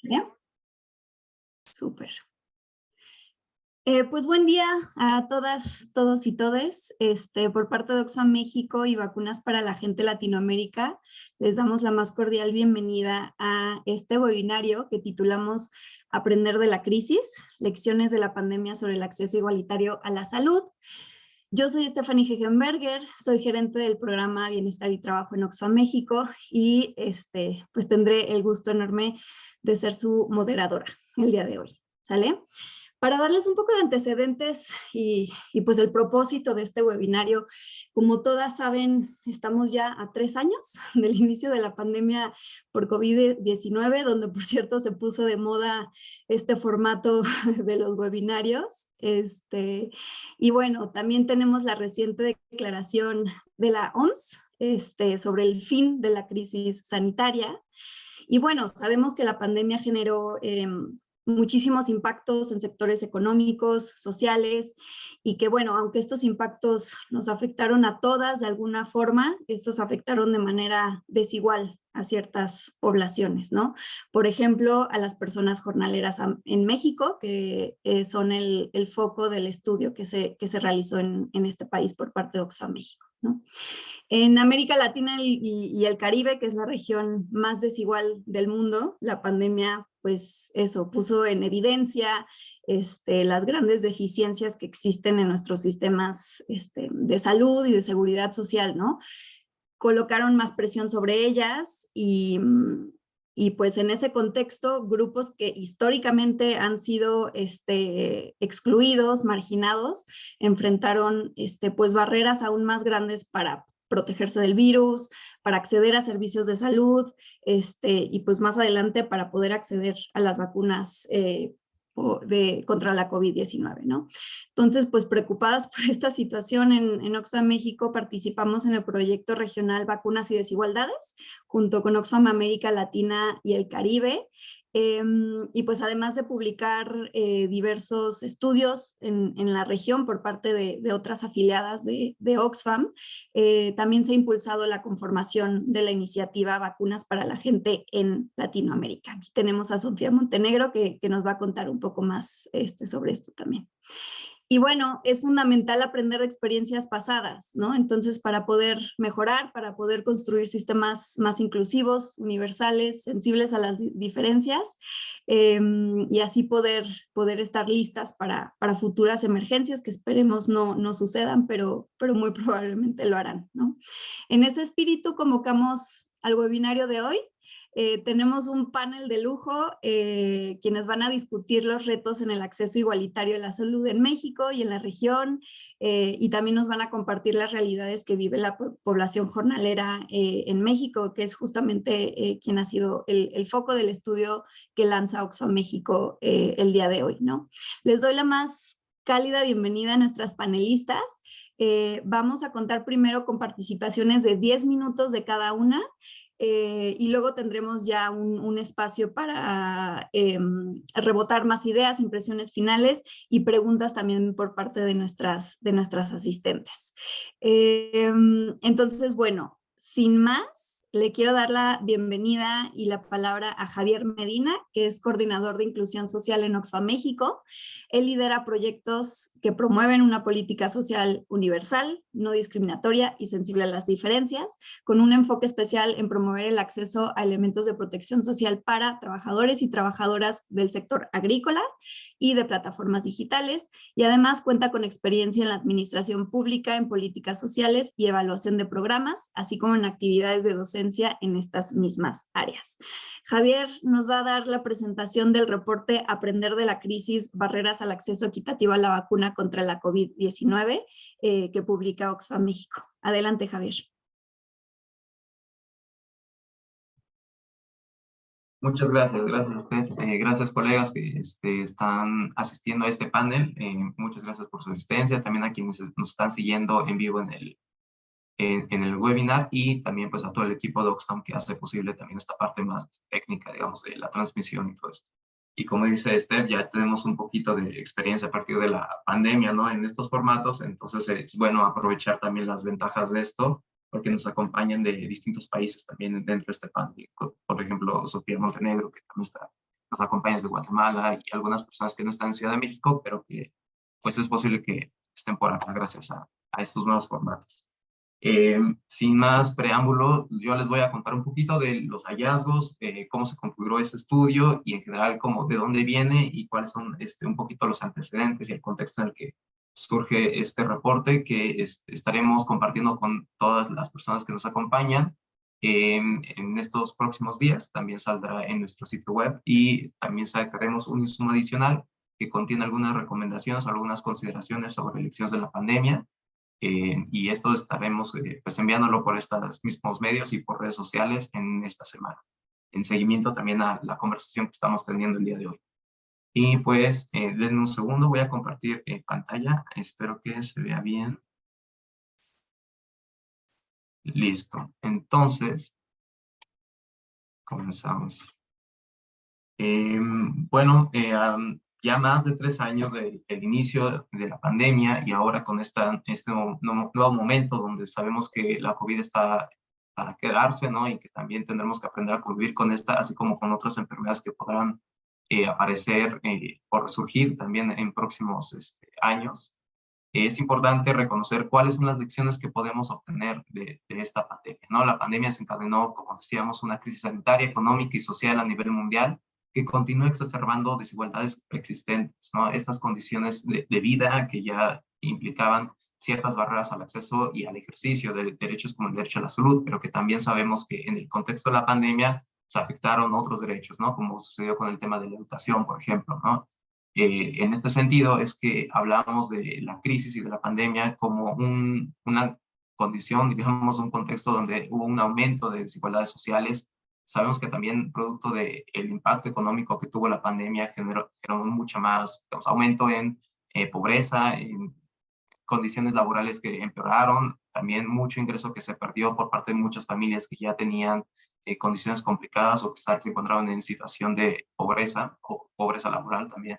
Bien, súper. Pues buen día a todas, todos y todes. Por parte de Oxfam México y Vacunas para la Gente Latinoamérica, les damos la más cordial bienvenida a este webinario que titulamos Aprender de la crisis, lecciones de la pandemia sobre el acceso igualitario a la salud. Yo soy Stephanie Hegenberger, soy gerente del programa Bienestar y Trabajo en Oxfam México y pues tendré el gusto enorme de ser su moderadora el día de hoy, ¿sale? Para darles un poco de antecedentes y pues el propósito de este webinario, como todas saben, estamos ya a 3 años del inicio de la pandemia por COVID-19, donde por cierto se puso de moda este formato de los webinarios. Y bueno, también tenemos la reciente declaración de la OMS sobre el fin de la crisis sanitaria. Y bueno, sabemos que la pandemia generó muchísimos impactos en sectores económicos, sociales, y que bueno, aunque estos impactos nos afectaron a todas de alguna forma, estos afectaron de manera desigual a ciertas poblaciones, ¿no? Por ejemplo, a las personas jornaleras en México, que son el foco del estudio que se realizó en este país por parte de Oxfam México, ¿no? En América Latina y el Caribe, que es la región más desigual del mundo, la pandemia, pues eso, puso en evidencia las grandes deficiencias que existen en nuestros sistemas de salud y de seguridad social, ¿no? Colocaron más presión sobre ellas y pues en ese contexto, grupos que históricamente han sido excluidos, marginados, enfrentaron pues barreras aún más grandes para protegerse del virus, para acceder a servicios de salud, y pues más adelante para poder acceder a las vacunas contra la COVID-19, ¿no? Entonces, pues preocupadas por esta situación, en Oxfam México participamos en el proyecto regional Vacunas y Desigualdades, junto con Oxfam América Latina y el Caribe. Y pues además de publicar diversos estudios en la región por parte de otras afiliadas de Oxfam, también se ha impulsado la conformación de la iniciativa Vacunas para la Gente en Latinoamérica. Aquí tenemos a Sofía Montenegro que nos va a contar un poco más sobre esto también. Y bueno, es fundamental aprender de experiencias pasadas, ¿no? Entonces, para poder mejorar, para poder construir sistemas más inclusivos, universales, sensibles a las diferencias, y así poder estar listas para futuras emergencias que esperemos no sucedan, pero muy probablemente lo harán, ¿no? En ese espíritu convocamos al webinario de hoy. Tenemos un panel de lujo, quienes van a discutir los retos en el acceso igualitario a la salud en México y en la región, y también nos van a compartir las realidades que vive la población jornalera en México, que es justamente quien ha sido el foco del estudio que lanza Oxfam México el día de hoy, ¿no? Les doy la más cálida bienvenida a nuestras panelistas. Vamos a contar primero con participaciones de 10 minutos de cada una, y luego tendremos ya un espacio para rebotar más ideas, impresiones finales y preguntas también por parte de nuestras asistentes. Entonces, bueno, sin más, le quiero dar la bienvenida y la palabra a Javier Medina, que es coordinador de inclusión social en Oxfam México. Él lidera proyectos que promueven una política social universal, no discriminatoria y sensible a las diferencias, con un enfoque especial en promover el acceso a elementos de protección social para trabajadores y trabajadoras del sector agrícola y de plataformas digitales, y además cuenta con experiencia en la administración pública, en políticas sociales y evaluación de programas, así como en actividades de docencia en estas mismas áreas. Javier nos va a dar la presentación del reporte Aprender de la crisis, barreras al acceso equitativo a la vacuna contra la COVID-19, que publica Oxfam México. Adelante, Javier. Muchas gracias, Steph. Gracias, colegas que están asistiendo a este panel. Muchas gracias por su asistencia. También a quienes nos están siguiendo en vivo en el webinar, y también pues a todo el equipo de Oxfam que hace posible también esta parte más técnica, digamos, de la transmisión y todo esto. Y como dice Steph, ya tenemos un poquito de experiencia a partir de la pandemia, ¿no? En estos formatos, entonces es bueno aprovechar también las ventajas de esto, porque nos acompañan de distintos países también dentro de este panel. Por ejemplo, Sofía Montenegro, que también está nos acompañan desde Guatemala y algunas personas que no están en Ciudad de México, pero que pues es posible que estén por acá gracias a estos nuevos formatos. Sin más preámbulo, yo les voy a contar un poquito de los hallazgos, cómo se configuró este estudio y en general cómo, de dónde viene y cuáles son un poquito los antecedentes y el contexto en el que surge este reporte que estaremos compartiendo con todas las personas que nos acompañan en estos próximos días. También saldrá en nuestro sitio web y también sacaremos un insumo adicional que contiene algunas recomendaciones, algunas consideraciones sobre elecciones de la pandemia. Y esto estaremos pues enviándolo por estos mismos medios y por redes sociales en esta semana, en seguimiento también a la conversación que estamos teniendo el día de hoy. Y pues, denme un segundo, voy a compartir pantalla, espero que se vea bien. Listo, entonces, comenzamos. Bueno, ya más de 3 años del inicio de la pandemia y ahora con este nuevo momento donde sabemos que la COVID está para quedarse, ¿no? Y que también tendremos que aprender a convivir con esta, así como con otras enfermedades que podrán aparecer o resurgir también en próximos años. Es importante reconocer cuáles son las lecciones que podemos obtener de esta pandemia, ¿no? La pandemia desencadenó, como decíamos, una crisis sanitaria, económica y social a nivel mundial que continúa exacerbando desigualdades existentes, ¿no? Estas condiciones de vida que ya implicaban ciertas barreras al acceso y al ejercicio de derechos como el derecho a la salud, pero que también sabemos que en el contexto de la pandemia se afectaron otros derechos, ¿no? Como sucedió con el tema de la educación, por ejemplo, ¿no? En este sentido es que hablamos de la crisis y de la pandemia como una condición, digamos, un contexto donde hubo un aumento de desigualdades sociales. Sabemos que también producto del impacto económico que tuvo la pandemia generó mucho más, digamos, aumento en pobreza, en condiciones laborales que empeoraron, también mucho ingreso que se perdió por parte de muchas familias que ya tenían condiciones complicadas o que se encontraban en situación de pobreza o pobreza laboral también.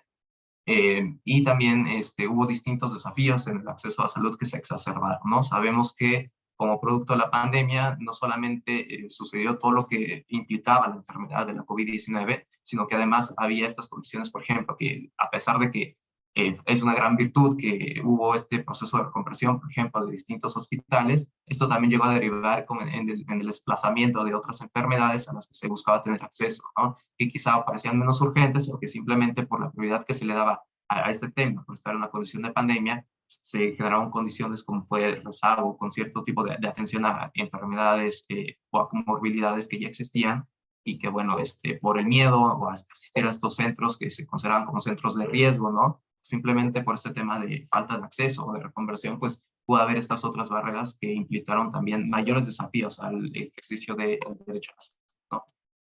Y también hubo distintos desafíos en el acceso a salud que se exacerbaron, ¿no? Sabemos que como producto de la pandemia no solamente sucedió todo lo que implicaba la enfermedad de la COVID-19, sino que además había estas condiciones, por ejemplo, que a pesar de que es una gran virtud que hubo este proceso de reconversión, por ejemplo, de distintos hospitales, esto también llegó a derivar en el desplazamiento de otras enfermedades a las que se buscaba tener acceso, ¿no? Que quizá parecían menos urgentes o que simplemente por la prioridad que se le daba a este tema, por estar en una condición de pandemia, se generaron condiciones como fue el rezago con cierto tipo de atención a enfermedades o a comorbilidades que ya existían y que, bueno, por el miedo o a asistir a estos centros que se consideraban como centros de riesgo, ¿no? Simplemente por este tema de falta de acceso o de reconversión, pues pudo haber estas otras barreras que implicaron también mayores desafíos al ejercicio del derecho a la salud, ¿no?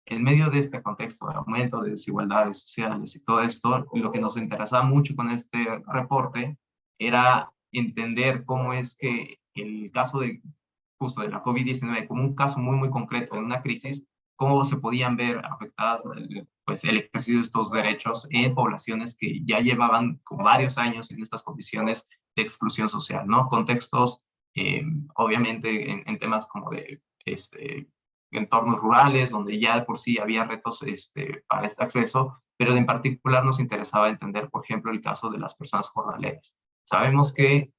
En medio de este contexto de aumento de desigualdades sociales y todo esto, lo que nos interesaba mucho con este reporte era entender cómo es que el caso de justo de la COVID-19 como un caso muy, muy concreto en una crisis, cómo se podían ver afectadas pues, el ejercicio de estos derechos en poblaciones que ya llevaban como varios años en estas condiciones de exclusión social, ¿no? Contextos, obviamente, en temas como de entornos rurales, donde ya de por sí había retos para este acceso, pero en particular nos interesaba entender, por ejemplo, el caso de las personas jornaleras. Sabemos que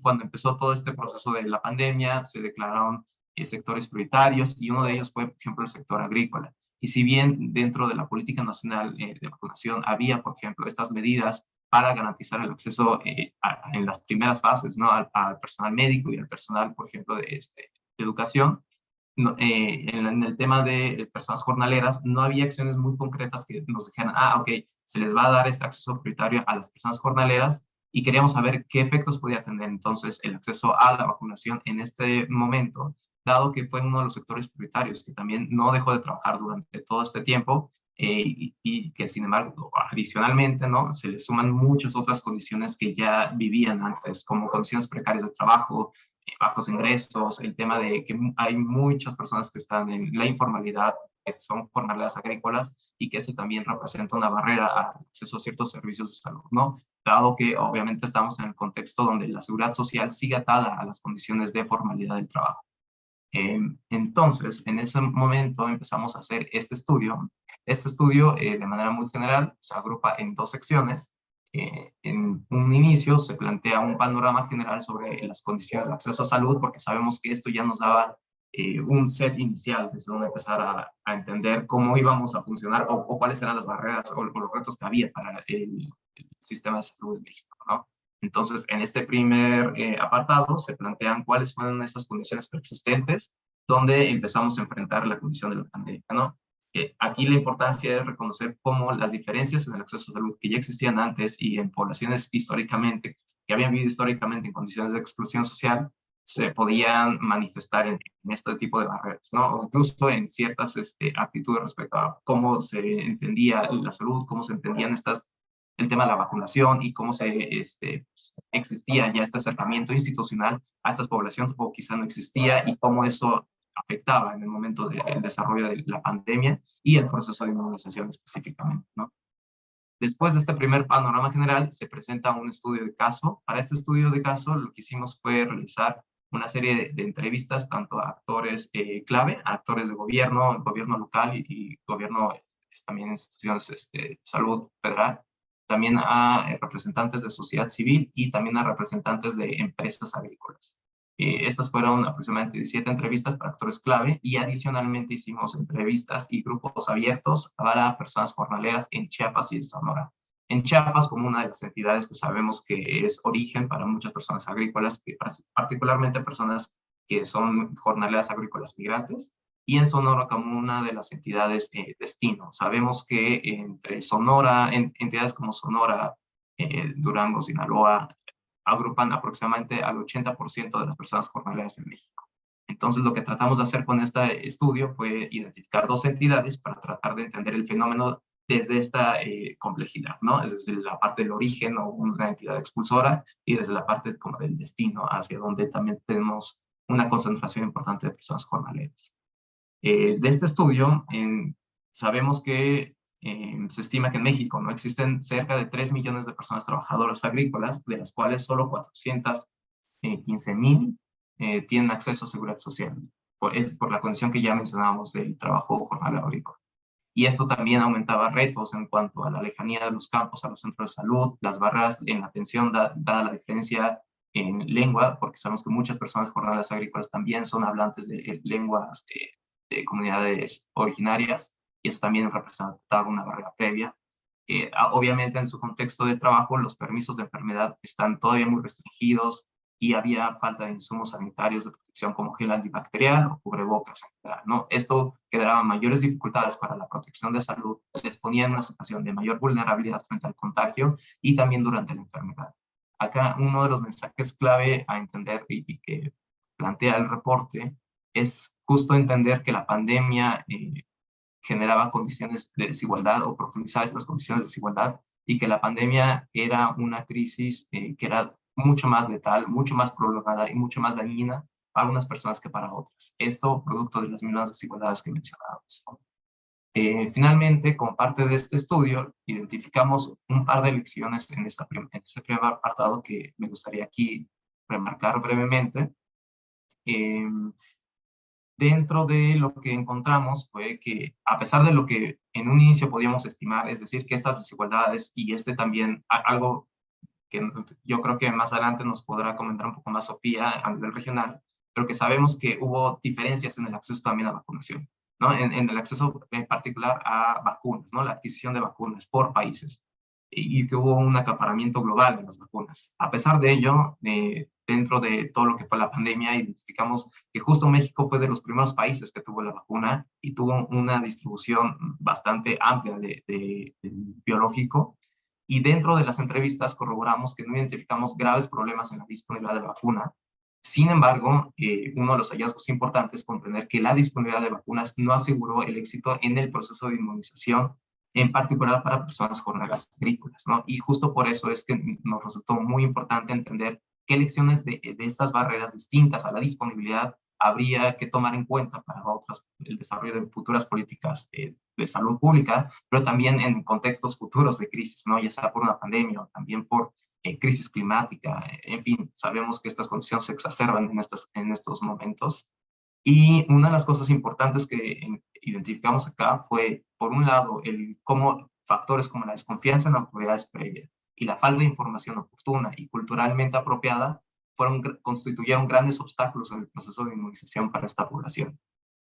cuando empezó todo este proceso de la pandemia, se declararon sectores prioritarios y uno de ellos fue, por ejemplo, el sector agrícola. Y si bien dentro de la política nacional de vacunación había, por ejemplo, estas medidas para garantizar el acceso en las primeras fases, ¿no? Al personal médico y al personal, por ejemplo, de educación, no, en el tema de personas jornaleras, no había acciones muy concretas que nos dijeran, ok, se les va a dar este acceso prioritario a las personas jornaleras y queríamos saber qué efectos podía tener entonces el acceso a la vacunación en este momento, dado que fue uno de los sectores prioritarios que también no dejó de trabajar durante todo este tiempo y que sin embargo adicionalmente ¿no? Se le suman muchas otras condiciones que ya vivían antes, como condiciones precarias de trabajo, bajos ingresos, el tema de que hay muchas personas que están en la informalidad, que son jornaleras agrícolas, y que eso también representa una barrera al acceso a ciertos servicios de salud, ¿no? Dado que obviamente estamos en el contexto donde la seguridad social sigue atada a las condiciones de formalidad del trabajo. Entonces, en ese momento empezamos a hacer este estudio. Este estudio, de manera muy general, se agrupa en dos secciones. En un inicio se plantea un panorama general sobre las condiciones de acceso a salud, porque sabemos que esto ya nos daba un set inicial desde donde empezar a entender cómo íbamos a funcionar o cuáles eran las barreras o los retos que había para el sistema de salud en México, ¿no? Entonces, en este primer apartado se plantean cuáles fueron esas condiciones preexistentes donde empezamos a enfrentar la condición de la pandemia, ¿no? Aquí la importancia es reconocer cómo las diferencias en el acceso a salud que ya existían antes y en poblaciones históricamente, que habían vivido históricamente en condiciones de exclusión social, se podían manifestar en este tipo de barreras, ¿no? O incluso en ciertas actitudes respecto a cómo se entendía la salud, cómo se entendían el tema de la vacunación y cómo existía ya este acercamiento institucional a estas poblaciones o quizá no existía y cómo eso afectaba en el momento del desarrollo de la pandemia y el proceso de inmunización específicamente, ¿no? Después de este primer panorama general, se presenta un estudio de caso. Para este estudio de caso, lo que hicimos fue realizar una serie de entrevistas, tanto a actores clave, a actores de gobierno, gobierno local y gobierno, también instituciones de salud federal, también a representantes de sociedad civil y también a representantes de empresas agrícolas. Estas fueron aproximadamente 17 entrevistas para actores clave y adicionalmente hicimos entrevistas y grupos abiertos para personas jornaleras en Chiapas y en Sonora. En Chiapas, como una de las entidades que sabemos que es origen para muchas personas agrícolas, particularmente personas que son jornaleras agrícolas migrantes, y en Sonora como una de las entidades destino. Sabemos que entre Sonora, entidades como Sonora, Durango, Sinaloa, agrupan aproximadamente al 80% de las personas jornaleras en México. Entonces, lo que tratamos de hacer con este estudio fue identificar dos entidades para tratar de entender el fenómeno desde esta complejidad, ¿no? Desde la parte del origen o una entidad expulsora y desde la parte como del destino, hacia donde también tenemos una concentración importante de personas jornaleras. De este estudio, sabemos que se estima que en México no existen cerca de 3 millones de personas trabajadoras agrícolas, de las cuales solo 415,000 tienen acceso a seguridad social, por la condición que ya mencionábamos del trabajo jornal agrícola. Y esto también aumentaba retos en cuanto a la lejanía de los campos a los centros de salud, las barreras en la atención, dada la diferencia en lengua, porque sabemos que muchas personas jornaleras agrícolas también son hablantes de lenguas de comunidades originarias, y eso también representaba una barrera previa. Obviamente en su contexto de trabajo los permisos de enfermedad están todavía muy restringidos y había falta de insumos sanitarios de protección como gel antibacterial o cubrebocas, ¿no? Esto generaba mayores dificultades para la protección de salud, les ponía en una situación de mayor vulnerabilidad frente al contagio y también durante la enfermedad. Acá uno de los mensajes clave a entender y que plantea el reporte es justo entender que la pandemia generaba condiciones de desigualdad o profundizaba estas condiciones de desigualdad y que la pandemia era una crisis que era mucho más letal, mucho más prolongada y mucho más dañina para unas personas que para otras. Esto producto de las mismas desigualdades que mencionábamos. Finalmente, como parte de este estudio, identificamos un par de lecciones en este primer apartado que me gustaría aquí remarcar brevemente. Dentro de lo que encontramos fue que, a pesar de lo que en un inicio podíamos estimar, es decir, que estas desigualdades y también, algo que yo creo que más adelante nos podrá comentar un poco más Sofía a nivel regional, pero que sabemos que hubo diferencias en el acceso también a vacunación, ¿no? En el acceso en particular a vacunas, ¿no? La adquisición de vacunas por países y que hubo un acaparamiento global de las vacunas. A pesar de ello, dentro de todo lo que fue la pandemia, identificamos que justo México fue de los primeros países que tuvo la vacuna y tuvo una distribución bastante amplia de biológico. Y dentro de las entrevistas corroboramos que no identificamos graves problemas en la disponibilidad de la vacuna. Sin embargo, uno de los hallazgos importantes es comprender que la disponibilidad de vacunas no aseguró el éxito en el proceso de inmunización, en particular para personas jornaleras agrícolas, ¿no? Y justo por eso es que nos resultó muy importante entender qué lecciones de estas barreras distintas a la disponibilidad habría que tomar en cuenta para el desarrollo de futuras políticas de salud pública, pero también en contextos futuros de crisis, ¿no? Ya sea por una pandemia o también por crisis climática. En fin, sabemos que estas condiciones se exacerban en estos momentos. Y una de las cosas importantes que identificamos acá fue, por un lado, cómo factores como la desconfianza en autoridades previas y la falta de información oportuna y culturalmente apropiada constituyeron grandes obstáculos en el proceso de inmunización para esta población.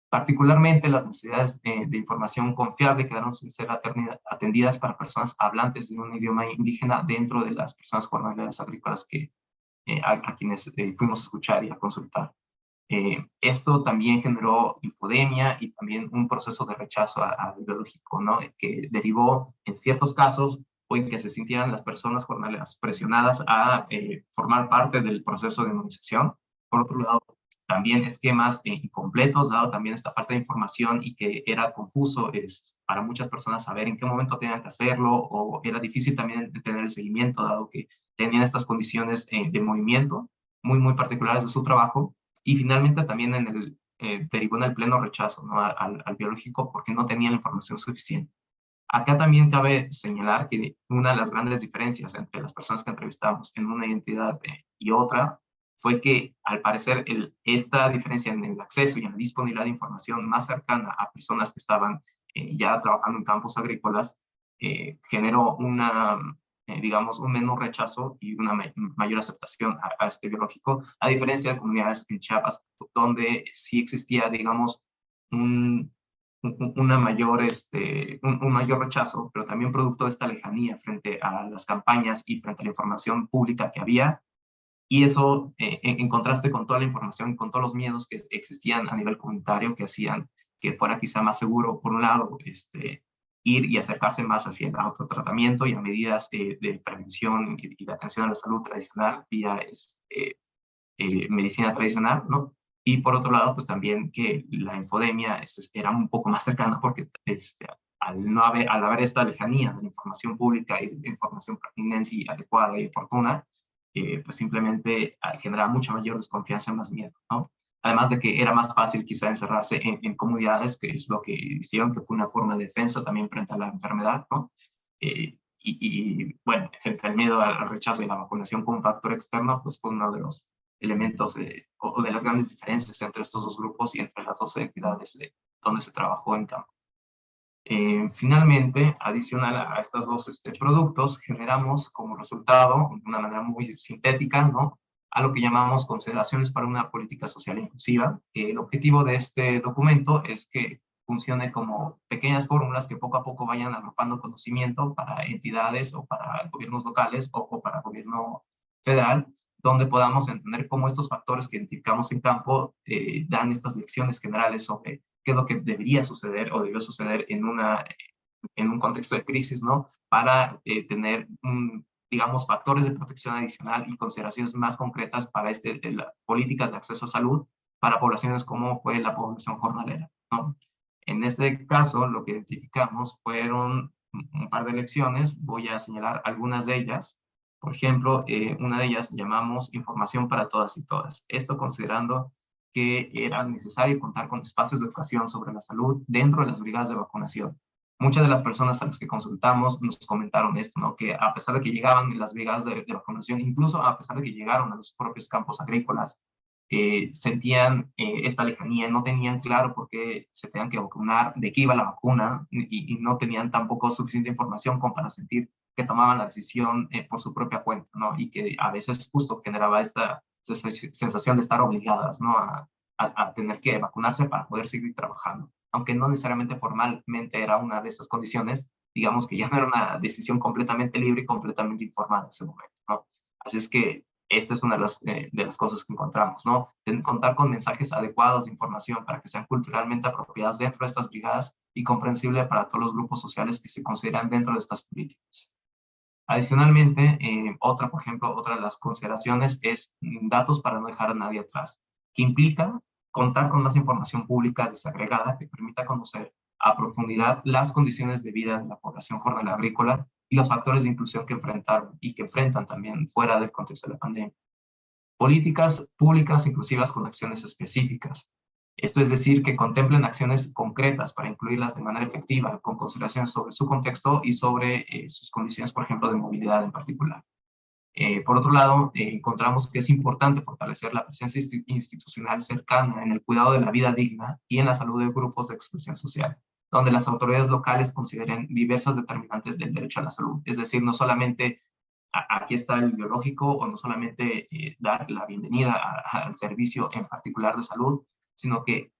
Particularmente, las necesidades de información confiable quedaron sin ser atendidas para personas hablantes de un idioma indígena dentro de las personas jornaleras agrícolas a quienes fuimos a escuchar y a consultar. Esto también generó infodemia y también un proceso de rechazo al biológico, ¿no? Que derivó en ciertos casos o en que se sintieran las personas jornaleras presionadas a formar parte del proceso de inmunización. Por otro lado, también esquemas incompletos, dado también esta falta de información y que era confuso para muchas personas saber en qué momento tenían que hacerlo, o era difícil también tener el seguimiento, dado que tenían estas condiciones de movimiento muy particulares de su trabajo. Y finalmente también derivó en el pleno rechazo, ¿no? al biológico, porque no tenía la información suficiente. Acá también cabe señalar que una de las grandes diferencias entre las personas que entrevistamos en una entidad y otra fue que, al parecer, esta diferencia en el acceso y en la disponibilidad de información más cercana a personas que estaban ya trabajando en campos agrícolas generó digamos, un menor rechazo y una mayor aceptación a este biológico, a diferencia de comunidades en Chiapas, donde sí existía, digamos, un mayor rechazo, pero también producto de esta lejanía frente a las campañas y frente a la información pública que había. Y eso, en contraste con toda la información, con todos los miedos que existían a nivel comunitario, que hacían que fuera quizá más seguro, por un lado, ir y acercarse más hacia el autotratamiento y a medidas de prevención y de atención a la salud tradicional vía medicina tradicional, ¿no? Y por otro lado, pues también que la infodemia era un poco más cercana porque al haber esta lejanía de la información pública y de información pertinente y adecuada y oportuna, pues simplemente generaba mucha mayor desconfianza y más miedo, ¿no? Además de que era más fácil quizá encerrarse en comunidades, que es lo que hicieron, que fue una forma de defensa también frente a la enfermedad, ¿no? Bueno, frente al miedo al rechazo y la vacunación como un factor externo, pues fue uno de los elementos o de las grandes diferencias entre estos dos grupos y entre las dos entidades donde se trabajó en campo. Finalmente, adicional a estos dos productos, generamos como resultado, de una manera muy sintética, ¿no?, a lo que llamamos consideraciones para una política social inclusiva. El objetivo de este documento es que funcione como pequeñas fórmulas que poco a poco vayan agrupando conocimiento para entidades o para gobiernos locales o para gobierno federal, donde podamos entender cómo estos factores que identificamos en campo dan estas lecciones generales sobre qué es lo que debería suceder o debió suceder en un contexto de crisis, ¿no? Para tener, digamos, factores de protección adicional y consideraciones más concretas para las políticas de acceso a salud para poblaciones como fue la población jornalera, ¿no? En este caso, lo que identificamos fueron un par de lecciones. Voy a señalar algunas de ellas. Por ejemplo, una de ellas llamamos información para todas y todas. Esto considerando que era necesario contar con espacios de educación sobre la salud dentro de las brigadas de vacunación. Muchas de las personas a las que consultamos nos comentaron esto, ¿no? Que a pesar de que llegaban las brigadas de vacunación, incluso a pesar de que llegaron a los propios campos agrícolas, sentían esta lejanía, no tenían claro por qué se tenían que vacunar, de qué iba la vacuna, y no tenían tampoco suficiente información como para sentir que tomaban la decisión por su propia cuenta, ¿no? Y que a veces justo generaba esta sensación de estar obligadas, ¿no? A tener que vacunarse para poder seguir trabajando. Aunque no necesariamente formalmente era una de estas condiciones, digamos que ya no era una decisión completamente libre y completamente informada en ese momento, ¿no? Así es que esta es una de las cosas que encontramos, ¿no? Contar con mensajes adecuados de información para que sean culturalmente apropiadas dentro de estas brigadas y comprensible para todos los grupos sociales que se consideran dentro de estas políticas. Adicionalmente, por ejemplo, otra de las consideraciones es datos para no dejar a nadie atrás, que implica contar con más información pública desagregada que permita conocer a profundidad las condiciones de vida de la población jornalera agrícola y los factores de inclusión que enfrentaron y que enfrentan también fuera del contexto de la pandemia. Políticas públicas inclusivas con acciones específicas. Esto es decir, que contemplen acciones concretas para incluirlas de manera efectiva, con consideraciones sobre su contexto y sobre sus condiciones, por ejemplo, de movilidad en particular. Por otro lado, encontramos que es importante fortalecer la presencia institucional cercana en el cuidado de la vida digna y en la salud de grupos de exclusión social, donde las autoridades locales consideren diversas determinantes del derecho a la salud. Es decir, no solamente aquí está el biológico, o no solamente dar la bienvenida al servicio en particular de salud, sino que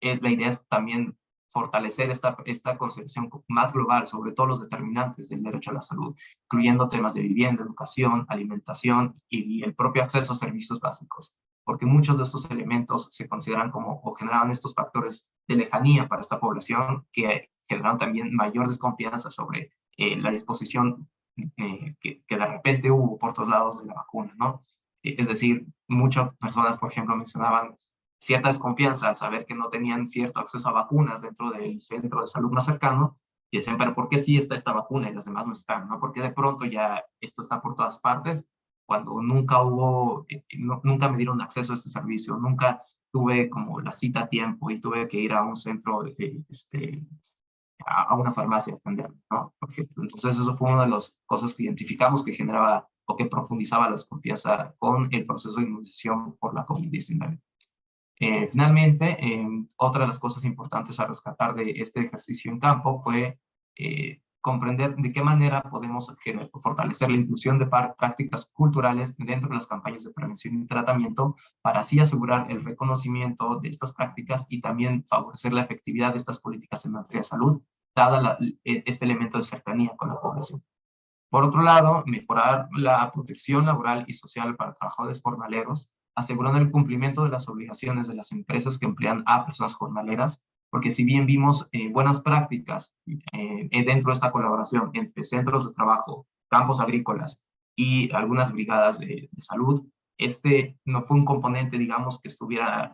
la idea es también fortalecer esta concepción más global sobre todos los determinantes del derecho a la salud, incluyendo temas de vivienda, educación, alimentación y el propio acceso a servicios básicos, porque muchos de estos elementos se consideran como, o generaban estos factores de lejanía para esta población que generan también mayor desconfianza sobre la disposición que de repente hubo por todos lados de la vacuna, ¿no? Es decir, muchas personas, por ejemplo, mencionaban cierta desconfianza al saber que no tenían cierto acceso a vacunas dentro del centro de salud más cercano, y decían, pero ¿por qué sí está esta vacuna y las demás no están? ¿No? ¿Por qué de pronto ya esto está por todas partes cuando nunca hubo, nunca me dieron acceso a este servicio, nunca tuve como la cita a tiempo y tuve que ir a un centro, a una farmacia a atenderme, ¿no? Por ejemplo. Entonces eso fue una de las cosas que identificamos que generaba o que profundizaba la desconfianza con el proceso de inmunización por la COVID-19. Finalmente, otra de las cosas importantes a rescatar de este ejercicio en campo fue comprender de qué manera podemos fortalecer la inclusión de prácticas culturales dentro de las campañas de prevención y tratamiento para así asegurar el reconocimiento de estas prácticas y también favorecer la efectividad de estas políticas en materia de salud, dada este elemento de cercanía con la población. Por otro lado, mejorar la protección laboral y social para trabajadores jornaleros, asegurando el cumplimiento de las obligaciones de las empresas que emplean a personas jornaleras, porque si bien vimos buenas prácticas dentro de esta colaboración entre centros de trabajo, campos agrícolas y algunas brigadas de salud, este no fue un componente, digamos, que estuviera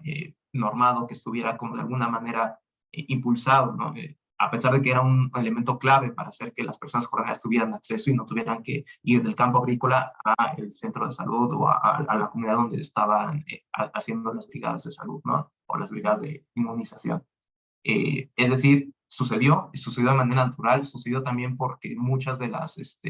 normado, que estuviera como de alguna manera impulsado, ¿no? A pesar de que era un elemento clave para hacer que las personas jornaleras tuvieran acceso y no tuvieran que ir del campo agrícola al centro de salud o a la comunidad donde estaban haciendo las brigadas de salud, ¿no? O las brigadas de inmunización. Es decir, sucedió de manera natural, sucedió también porque muchas de las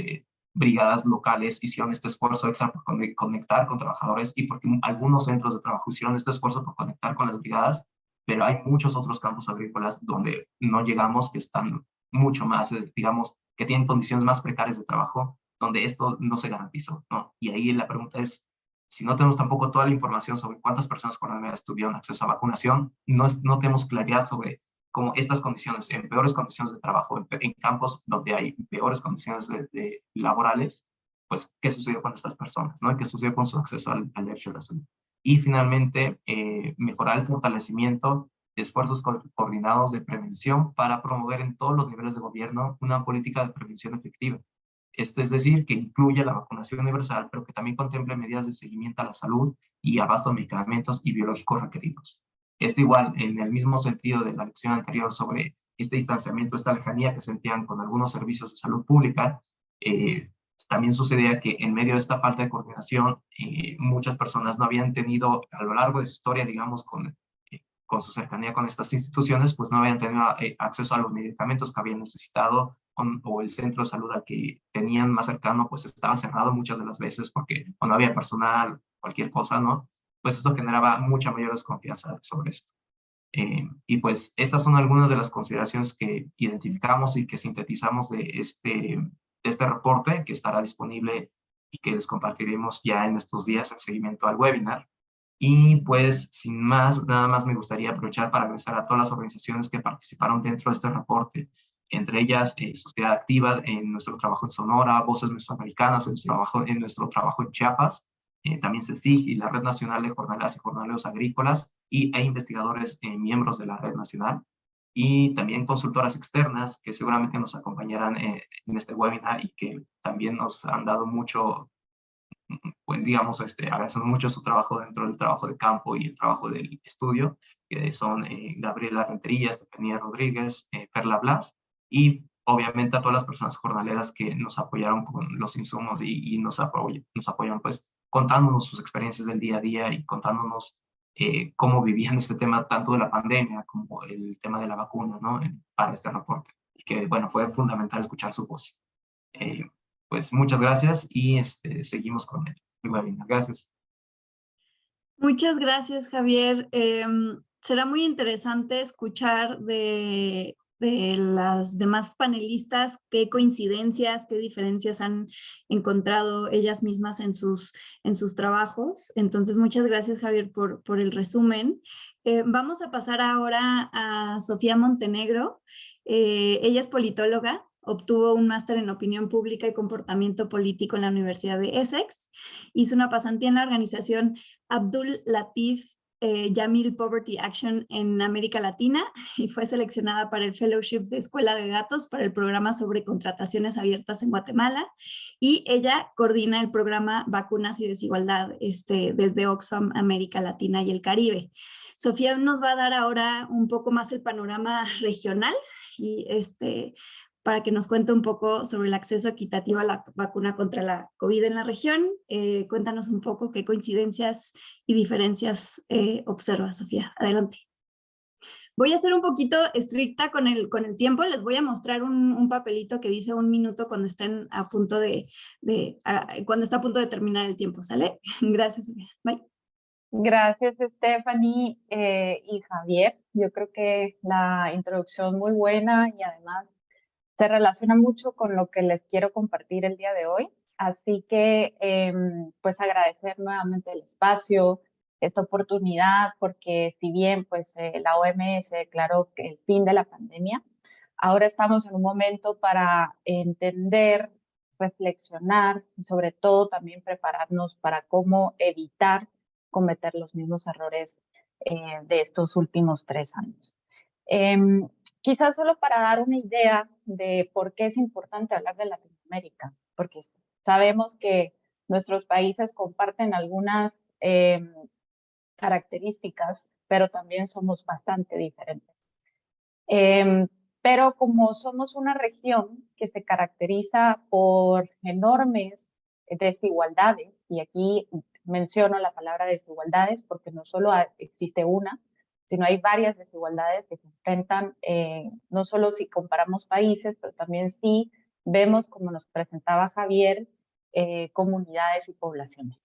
brigadas locales hicieron este esfuerzo extra por conectar con trabajadores y porque algunos centros de trabajo hicieron este esfuerzo por conectar con las brigadas, pero hay muchos otros campos agrícolas donde no llegamos, que están mucho más, digamos, que tienen condiciones más precarias de trabajo, donde esto no se garantizó, ¿no? Y ahí la pregunta es, si no tenemos tampoco toda la información sobre cuántas personas jornaleras tuvieron acceso a vacunación, no tenemos claridad sobre cómo estas condiciones, en peores condiciones de trabajo, en campos donde hay peores condiciones laborales, pues, ¿qué sucedió con estas personas? ¿No? ¿Qué sucedió con su acceso al derecho a la salud? Y finalmente, mejorar el fortalecimiento de esfuerzos coordinados de prevención para promover en todos los niveles de gobierno una política de prevención efectiva. Esto es decir, que incluya la vacunación universal, pero que también contemple medidas de seguimiento a la salud y abasto de medicamentos y biológicos requeridos. Esto igual, en el mismo sentido de la lección anterior sobre este distanciamiento, esta lejanía que sentían con algunos servicios de salud pública, también sucedía que en medio de esta falta de coordinación, muchas personas no habían tenido a lo largo de su historia, digamos, con su cercanía con estas instituciones, pues no habían tenido acceso a los medicamentos que habían necesitado o el centro de salud al que tenían más cercano, pues estaba cerrado muchas de las veces porque no había personal, cualquier cosa, ¿no? Pues esto generaba mucha mayor desconfianza sobre esto. Y pues estas son algunas de las consideraciones que identificamos y que sintetizamos de este reporte que estará disponible y que les compartiremos ya en estos días en seguimiento al webinar. Y pues, sin más, nada más me gustaría aprovechar para agradecer a todas las organizaciones que participaron dentro de este reporte, entre ellas Sociedad Activa en nuestro trabajo en Sonora, Voces Mesoamericanas en nuestro trabajo en Chiapas, también CECIG y la Red Nacional de Jornaleras y Jornaleros Agrícolas e investigadores miembros de la Red Nacional, y también consultoras externas que seguramente nos acompañarán en este webinar y que también nos han dado mucho, pues digamos, agradecemos mucho su trabajo dentro del trabajo de campo y el trabajo del estudio, que son Gabriela Rentería, Estefanía Rodríguez, Perla Blas, y obviamente a todas las personas jornaleras que nos apoyaron con los insumos y nos apoyan pues contándonos sus experiencias del día a día y contándonos cómo vivían este tema tanto de la pandemia como el tema de la vacuna, ¿no? Para este reporte. Y que, bueno, fue fundamental escuchar su voz. pues muchas gracias y seguimos con el webinar. Gracias. Muchas gracias, Javier. Será muy interesante escuchar de las demás panelistas qué coincidencias, qué diferencias han encontrado ellas mismas en sus trabajos. Entonces, muchas gracias, Javier, por el resumen. Vamos a pasar ahora a Sofía Montenegro. Ella es politóloga. Obtuvo un máster en opinión pública y comportamiento político en la Universidad de Essex. Hizo una pasantía en la organización Abdul Latif Jamil Poverty Action en América Latina y fue seleccionada para el Fellowship de Escuela de Datos para el programa sobre contrataciones abiertas en Guatemala, y ella coordina el programa Vacunas y Desigualdad desde Oxfam América Latina y el Caribe. Sofía nos va a dar ahora un poco más el panorama regional y para que nos cuente un poco sobre el acceso equitativo a la vacuna contra la COVID en la región. Cuéntanos un poco qué coincidencias y diferencias observas, Sofía. Adelante. Voy a ser un poquito estricta con el tiempo. Les voy a mostrar un papelito que dice 1 minuto cuando estén a punto cuando está a punto de terminar el tiempo, ¿sale? Gracias, Sofía. Bye. Gracias, Stephanie y Javier. Yo creo que la introducción muy buena y además se relaciona mucho con lo que les quiero compartir el día de hoy. Así que, pues agradecer nuevamente el espacio, esta oportunidad, porque si bien pues la OMS declaró que el fin de la pandemia, ahora estamos en un momento para entender, reflexionar y sobre todo también prepararnos para cómo evitar cometer los mismos errores de estos últimos 3 años. Quizás solo para dar una idea de por qué es importante hablar de Latinoamérica, porque sabemos que nuestros países comparten algunas características, pero también somos bastante diferentes. Pero como somos una región que se caracteriza por enormes desigualdades, y aquí menciono la palabra desigualdades porque no solo existe una, sino hay varias desigualdades que se enfrentan, no solo si comparamos países, pero también si vemos, como nos presentaba Javier, comunidades y poblaciones.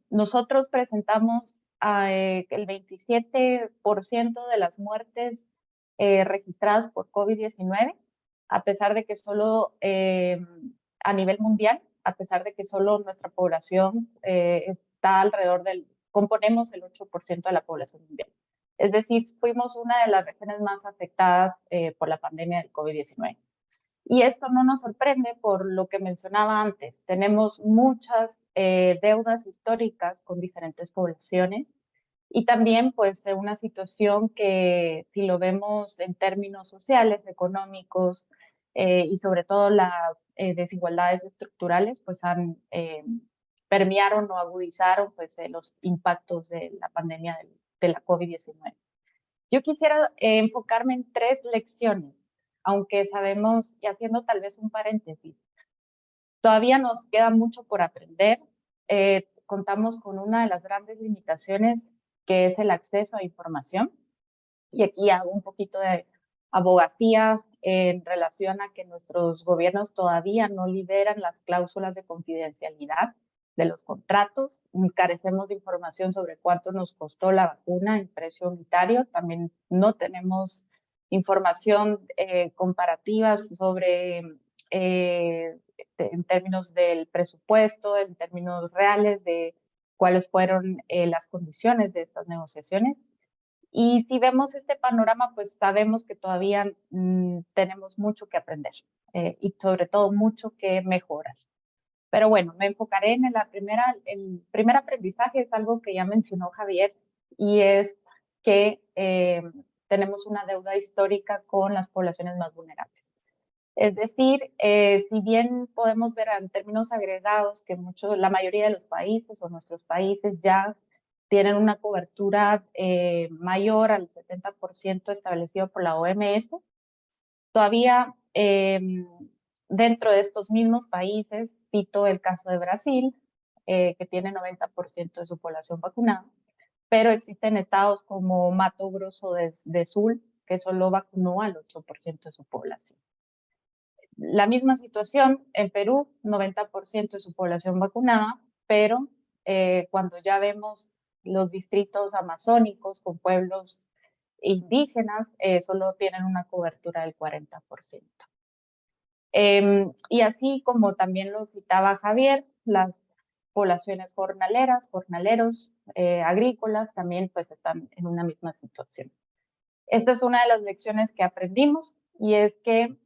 Nosotros presentamos el 27% de las muertes registradas por COVID-19, a pesar de que solo a nivel mundial, a pesar de que solo nuestra población está alrededor componemos el 8% de la población mundial. Es decir, fuimos una de las regiones más afectadas por la pandemia del COVID-19. Y esto no nos sorprende por lo que mencionaba antes. Tenemos muchas deudas históricas con diferentes poblaciones y también pues de una situación que si lo vemos en términos sociales, económicos y sobre todo las desigualdades estructurales pues permearon o agudizaron pues los impactos de la pandemia de la COVID-19. Yo quisiera enfocarme en 3 lecciones, aunque sabemos, y haciendo tal vez un paréntesis, todavía nos queda mucho por aprender. Contamos con una de las grandes limitaciones, que es el acceso a información. Y aquí hago un poquito de abogacía en relación a que nuestros gobiernos todavía no liberan las cláusulas de confidencialidad de los contratos. Carecemos de información sobre cuánto nos costó la vacuna en precio unitario. También no tenemos información comparativa sobre en términos del presupuesto, en términos reales de cuáles fueron las condiciones de estas negociaciones. Y si vemos este panorama, pues sabemos que todavía tenemos mucho que aprender y sobre todo mucho que mejorar. Pero bueno, me enfocaré en el primer aprendizaje, es algo que ya mencionó Javier, y es que tenemos una deuda histórica con las poblaciones más vulnerables. Es decir, si bien podemos ver en términos agregados que la mayoría de los países o nuestros países ya tienen una cobertura mayor al 70% establecido por la OMS, todavía dentro de estos mismos países, cito el caso de Brasil, que tiene 90% de su población vacunada, pero existen estados como Mato Grosso de Sul, que solo vacunó al 8% de su población. La misma situación en Perú, 90% de su población vacunada, pero cuando ya vemos los distritos amazónicos con pueblos indígenas, solo tienen una cobertura del 40%. Y así como también lo citaba Javier, las poblaciones jornaleras, jornaleros, agrícolas, también pues están en una misma situación. Esta es una de las lecciones que aprendimos y es que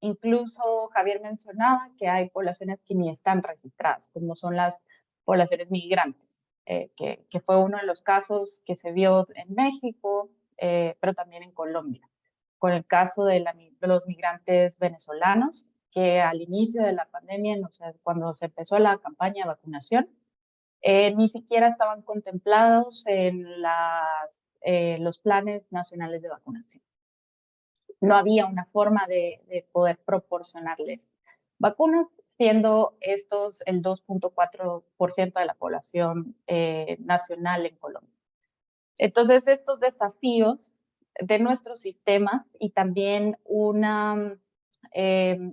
incluso Javier mencionaba que hay poblaciones que ni están registradas, como son las poblaciones migrantes, que fue uno de los casos que se vio en México, pero también en Colombia, con el caso de los migrantes venezolanos, que al inicio de la pandemia, o sea, cuando se empezó la campaña de vacunación, ni siquiera estaban contemplados en los planes nacionales de vacunación. No había una forma de poder proporcionarles vacunas, siendo estos el 2.4% de la población nacional en Colombia. Entonces, estos desafíos de nuestros sistemas y también una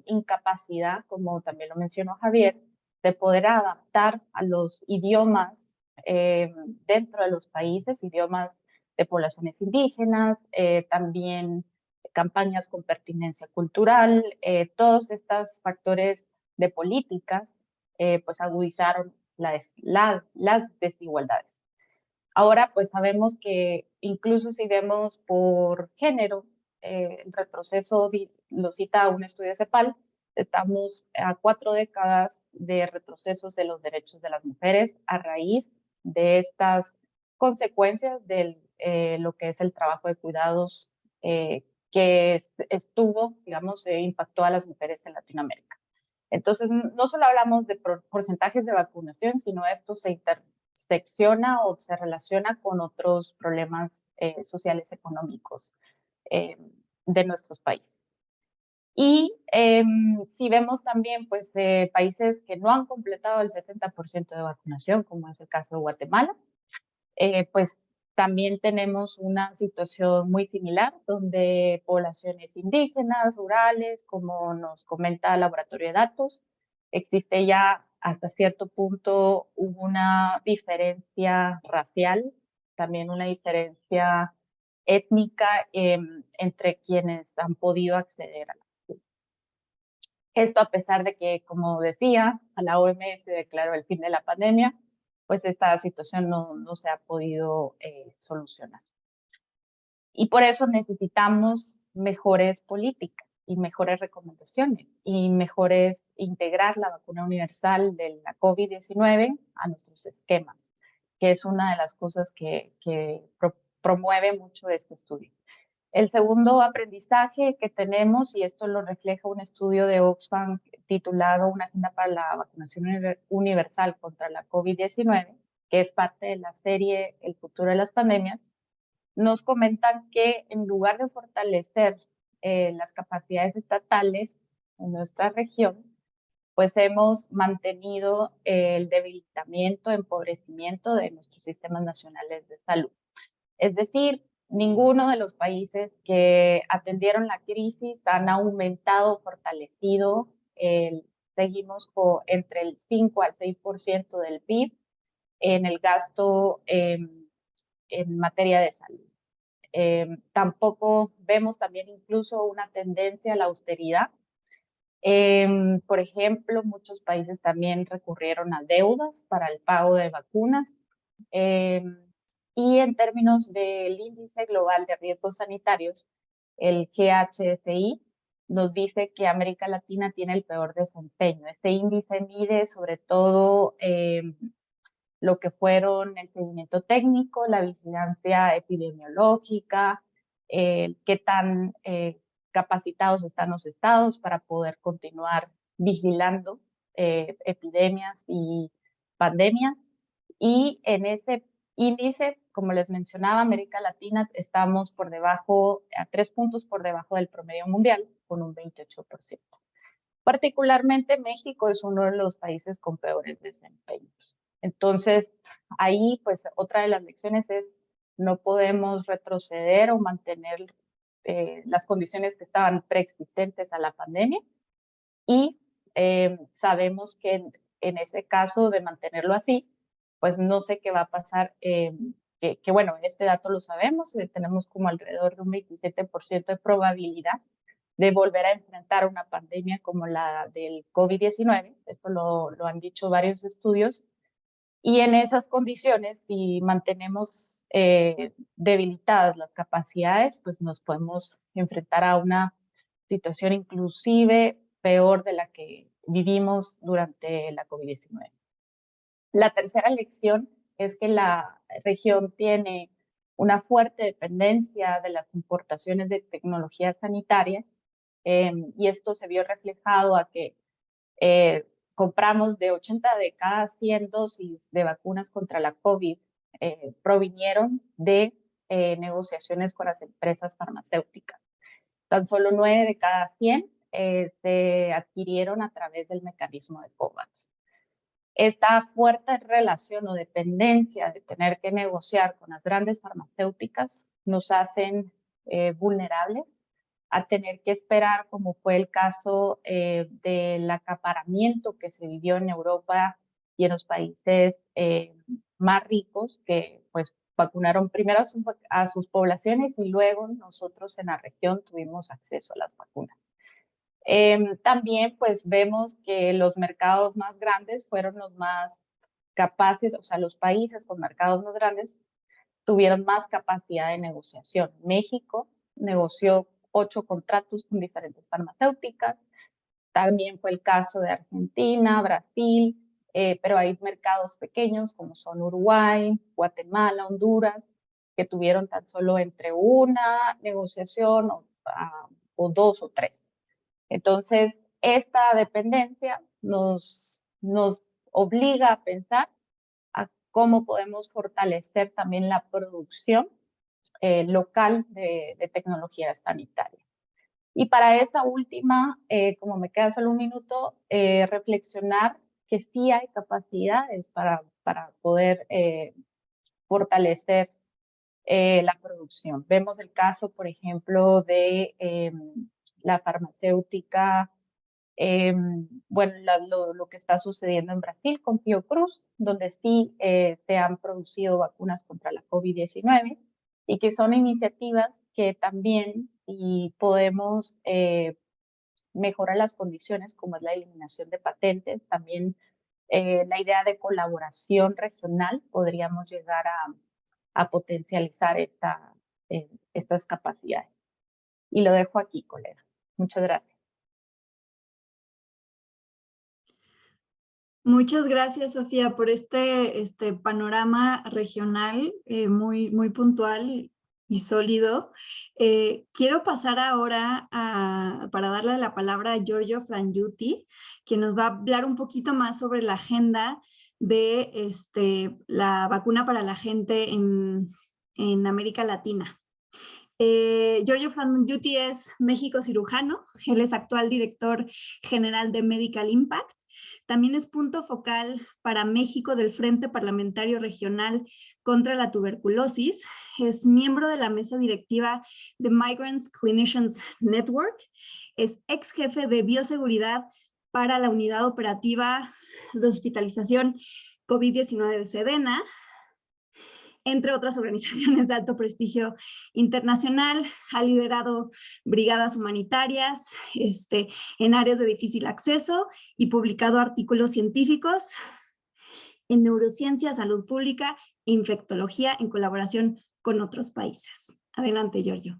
incapacidad, como también lo mencionó Javier, de poder adaptar a los idiomas dentro de los países, idiomas de poblaciones indígenas, también campañas con pertinencia cultural, todos estos factores de políticas, pues agudizaron las desigualdades. Ahora, pues sabemos que incluso si vemos por género, el retroceso, lo cita un estudio de CEPAL, estamos a 4 décadas de retrocesos de los derechos de las mujeres a raíz de estas consecuencias de lo que es el trabajo de cuidados que estuvo, digamos, impactó a las mujeres en Latinoamérica. Entonces, no solo hablamos de porcentajes de vacunación, sino esto se intersecciona o se relaciona con otros problemas sociales económicos de nuestros países. Y si vemos también pues, países que no han completado el 70% de vacunación, como es el caso de Guatemala, pues también tenemos una situación muy similar, donde poblaciones indígenas, rurales, como nos comenta el Laboratorio de Datos, existe ya hasta cierto punto una diferencia racial, también una diferencia étnica entre quienes han podido acceder a la vacuna. Esto a pesar de que, como decía, a la OMS declaró el fin de la pandemia, pues esta situación no se ha podido solucionar. Y por eso necesitamos mejores políticas y mejores recomendaciones y mejores integrar la vacuna universal de la COVID-19 a nuestros esquemas, que es una de las cosas que promueve mucho este estudio. El segundo aprendizaje que tenemos, y esto lo refleja un estudio de Oxfam titulado Una agenda para la vacunación universal contra la COVID-19, que es parte de la serie El futuro de las pandemias, nos comentan que en lugar de fortalecer las capacidades estatales en nuestra región, pues hemos mantenido el debilitamiento, empobrecimiento de nuestros sistemas nacionales de salud. Es decir, ninguno de los países que atendieron la crisis han aumentado, fortalecido, seguimos entre el 5 al 6% del PIB en el gasto en materia de salud. Tampoco vemos también incluso una tendencia a la austeridad. Por ejemplo, muchos países también recurrieron a deudas para el pago de vacunas. Y en términos del índice global de riesgos sanitarios, el GHSI nos dice que América Latina tiene el peor desempeño. Este índice mide sobre todo lo que fueron el seguimiento técnico, la vigilancia epidemiológica, qué tan capacitados están los estados para poder continuar vigilando epidemias y pandemias. Y en ese índice, como les mencionaba, América Latina estamos por debajo, a 3 puntos por debajo del promedio mundial, con un 28%. Particularmente México es uno de los países con peores desempeños. Entonces, ahí pues otra de las lecciones es no podemos retroceder o mantener las condiciones que estaban preexistentes a la pandemia, y sabemos que en ese caso de mantenerlo así, pues no sé qué va a pasar, que bueno, este dato lo sabemos, tenemos como alrededor de un 27% de probabilidad de volver a enfrentar una pandemia como la del COVID-19, esto lo han dicho varios estudios, y en esas condiciones, si mantenemos debilitadas las capacidades, pues nos podemos enfrentar a una situación inclusive peor de la que vivimos durante la COVID-19. La tercera lección es que la región tiene una fuerte dependencia de las importaciones de tecnologías sanitarias, y esto se vio reflejado a que compramos de 80 de cada 100 dosis de vacunas contra la COVID provinieron de negociaciones con las empresas farmacéuticas. Tan solo 9 de cada 100 se adquirieron a través del mecanismo de COVAX. Esta fuerte relación o dependencia de tener que negociar con las grandes farmacéuticas nos hacen vulnerables a tener que esperar, como fue el caso del acaparamiento que se vivió en Europa y en los países más ricos, que pues vacunaron primero a sus poblaciones y luego nosotros en la región tuvimos acceso a las vacunas. También pues vemos que los mercados más grandes fueron los más capaces, o sea, los países con mercados más grandes tuvieron más capacidad de negociación. México negoció 8 contratos con diferentes farmacéuticas, también fue el caso de Argentina, Brasil, pero hay mercados pequeños como son Uruguay, Guatemala, Honduras, que tuvieron tan solo entre una negociación o 2 o 3. Entonces, esta dependencia nos obliga a pensar a cómo podemos fortalecer también la producción local de tecnologías sanitarias. Y para esta última, como me queda solo un minuto, reflexionar que sí hay capacidades para poder fortalecer la producción. Vemos el caso, por ejemplo, de la farmacéutica, bueno, lo que está sucediendo en Brasil con Fiocruz, donde sí se han producido vacunas contra la COVID-19 y que son iniciativas que también, si podemos mejorar las condiciones, como es la eliminación de patentes, también la idea de colaboración regional, podríamos llegar a potencializar estas capacidades. Y lo dejo aquí, colega. Muchas gracias. Muchas gracias, Sofía, por este panorama regional muy puntual y sólido. Quiero pasar ahora para darle la palabra a Giorgio Frangiuti, quien nos va a hablar un poquito más sobre la agenda de la vacuna para la gente en América Latina. Giorgio Frangiuti es México cirujano, él es actual director general de Medical Impact. También es punto focal para México del Frente Parlamentario Regional contra la Tuberculosis. Es miembro de la mesa directiva de Migrants Clinicians Network. Es ex jefe de bioseguridad para la unidad operativa de hospitalización COVID-19 de Sedena, entre otras organizaciones de alto prestigio internacional. Ha liderado brigadas humanitarias en áreas de difícil acceso y publicado artículos científicos en neurociencia, salud pública e infectología en colaboración con otros países. Adelante, Giorgio.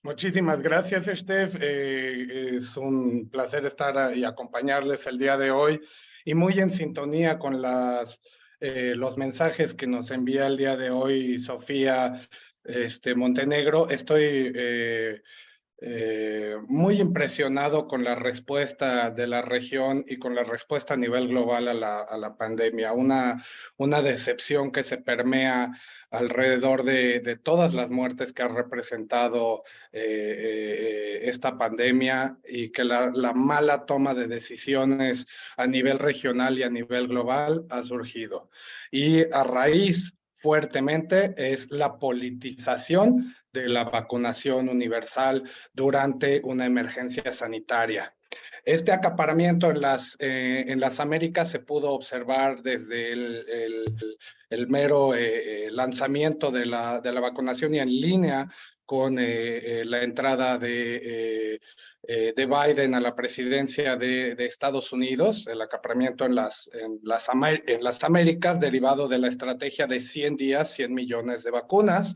Muchísimas gracias, Steph. Es un placer estar y acompañarles el día de hoy y muy en sintonía con los mensajes que nos envía el día de hoy Sofía Montenegro. Estoy muy impresionado con la respuesta de la región y con la respuesta a nivel global a la pandemia. Una decepción que se permea alrededor de todas las muertes que ha representado esta pandemia y que la mala toma de decisiones a nivel regional y a nivel global ha surgido. Y a raíz fuertemente es la politización de la vacunación universal durante una emergencia sanitaria. Este acaparamiento en las Américas se pudo observar desde el mero lanzamiento de la vacunación y en línea con la entrada de Biden a la presidencia de Estados Unidos, el acaparamiento en las Américas, derivado de la estrategia de 100 días, 100 millones de vacunas,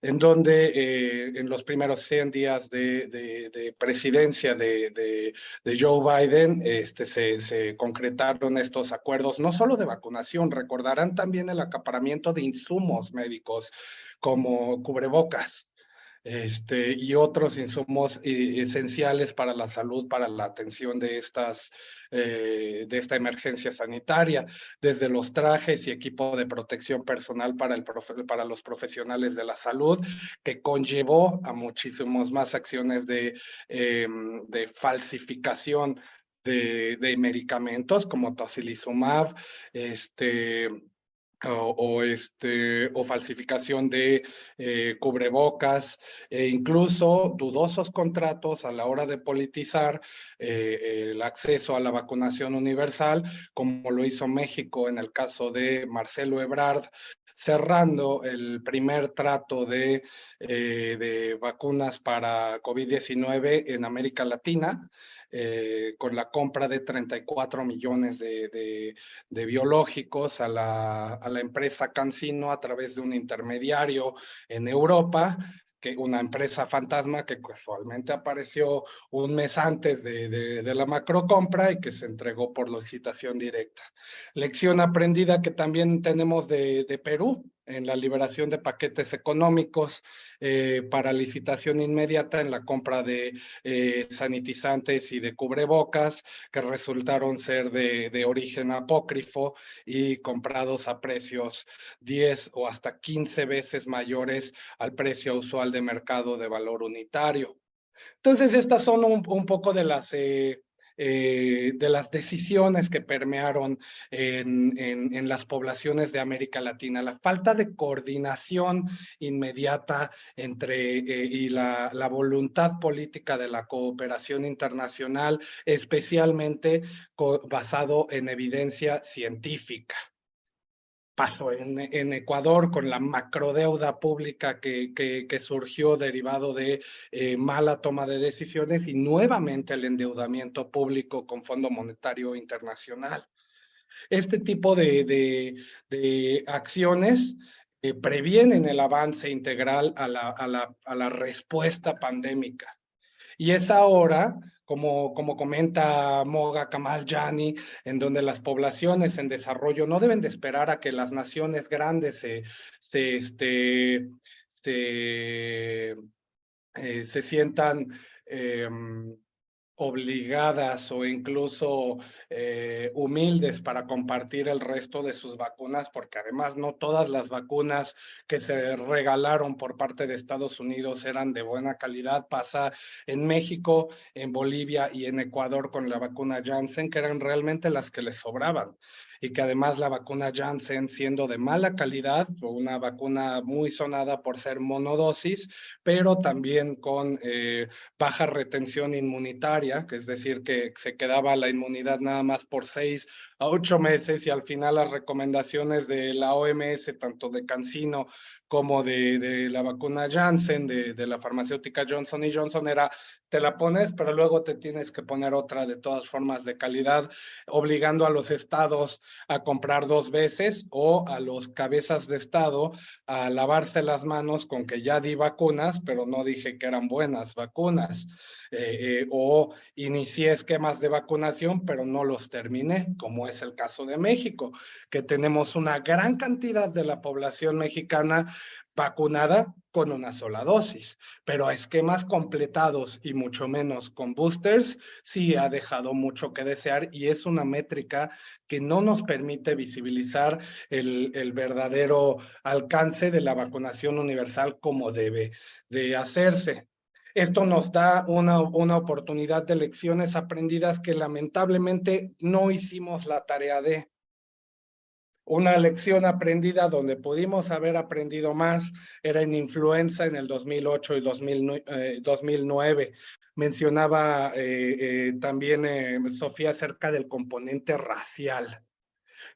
en donde en los primeros 100 días de presidencia de Joe Biden se concretaron estos acuerdos, no solo de vacunación, recordarán también el acaparamiento de insumos médicos como cubrebocas, y otros insumos esenciales para la salud, para la atención de esta emergencia sanitaria, desde los trajes y equipo de protección personal para los profesionales de la salud, que conllevó a muchísimas más acciones de falsificación de medicamentos como tocilizumab, o falsificación de cubrebocas, e incluso dudosos contratos a la hora de politizar el acceso a la vacunación universal, como lo hizo México en el caso de Marcelo Ebrard, cerrando el primer trato de vacunas para COVID-19 en América Latina, con la compra de 34 millones de biológicos a la empresa CanSino a través de un intermediario en Europa, que una empresa fantasma que casualmente apareció un mes antes de la macrocompra y que se entregó por licitación directa. Lección aprendida que también tenemos de Perú en la liberación de paquetes económicos para licitación inmediata en la compra de sanitizantes y de cubrebocas que resultaron ser de origen apócrifo y comprados a precios 10 o hasta 15 veces mayores al precio usual de mercado de valor unitario. Entonces, estas son un poco de las decisiones que permearon en las poblaciones de América Latina. La falta de coordinación inmediata y la voluntad política de la cooperación internacional, especialmente basado en evidencia científica. Pasó en Ecuador con la macrodeuda pública que surgió derivado de mala toma de decisiones y nuevamente el endeudamiento público con Fondo Monetario Internacional. Este tipo de acciones previenen el avance integral a la respuesta pandémica. Y es ahora, como comenta Moga Kamal Yani, en donde las poblaciones en desarrollo no deben de esperar a que las naciones grandes se sientan obligadas o incluso humildes para compartir el resto de sus vacunas, porque además no todas las vacunas que se regalaron por parte de Estados Unidos eran de buena calidad. Pasa en México, en Bolivia y en Ecuador con la vacuna Janssen, que eran realmente las que les sobraban. Y que además la vacuna Janssen, siendo de mala calidad, una vacuna muy sonada por ser monodosis, pero también con baja retención inmunitaria, que es decir, que se quedaba la inmunidad nada más por 6 a 8 meses y al final las recomendaciones de la OMS, tanto de CanSino como de la vacuna Janssen, de la farmacéutica Johnson & Johnson, era te la pones, pero luego te tienes que poner otra de todas formas de calidad, obligando a los estados a comprar 2 veces o a los cabezas de estado a lavarse las manos con que ya di vacunas, pero no dije que eran buenas vacunas. O inicié esquemas de vacunación, pero no los terminé, como es el caso de México, que tenemos una gran cantidad de la población mexicana vacunada con una sola dosis, pero a esquemas completados y mucho menos con boosters, sí ha dejado mucho que desear y es una métrica que no nos permite visibilizar el verdadero alcance de la vacunación universal como debe de hacerse. Esto nos da una oportunidad de lecciones aprendidas que lamentablemente no hicimos la tarea de. Una lección aprendida donde pudimos haber aprendido más era en influenza en el 2008 y 2009. Mencionaba también Sofía acerca del componente racial.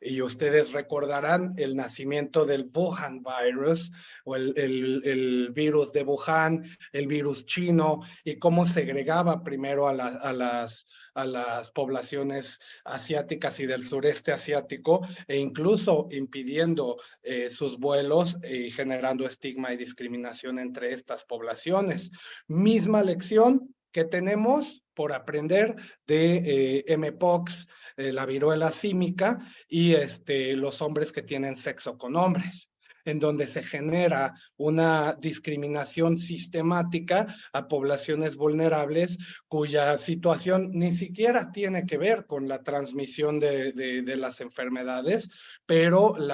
Y ustedes recordarán el nacimiento del Wuhan virus o el virus de Wuhan, el virus chino, y cómo segregaba primero a las poblaciones asiáticas y del sureste asiático, e incluso impidiendo sus vuelos y generando estigma y discriminación entre estas poblaciones. Misma lección que tenemos por aprender de Mpox, la viruela símica, y los hombres que tienen sexo con hombres, en donde se genera una discriminación sistemática a poblaciones vulnerables cuya situación ni siquiera tiene que ver con la transmisión de las enfermedades, pero el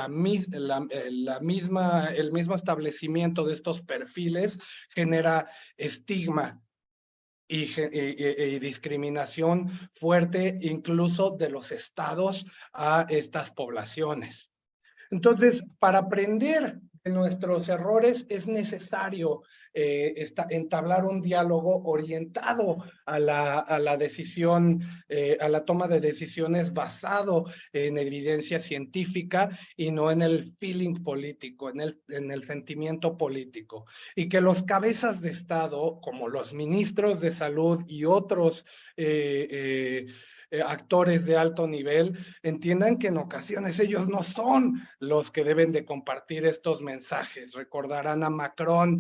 mismo establecimiento de estos perfiles genera estigma y discriminación fuerte incluso de los estados a estas poblaciones. Entonces, para aprender de nuestros errores es necesario entablar un diálogo orientado a la decisión, a la toma de decisiones basado en evidencia científica y no en el feeling político, en el sentimiento político. Y que los cabezas de Estado, como los ministros de salud y otros actores de alto nivel, entiendan que en ocasiones ellos no son los que deben de compartir estos mensajes. Recordarán a Macron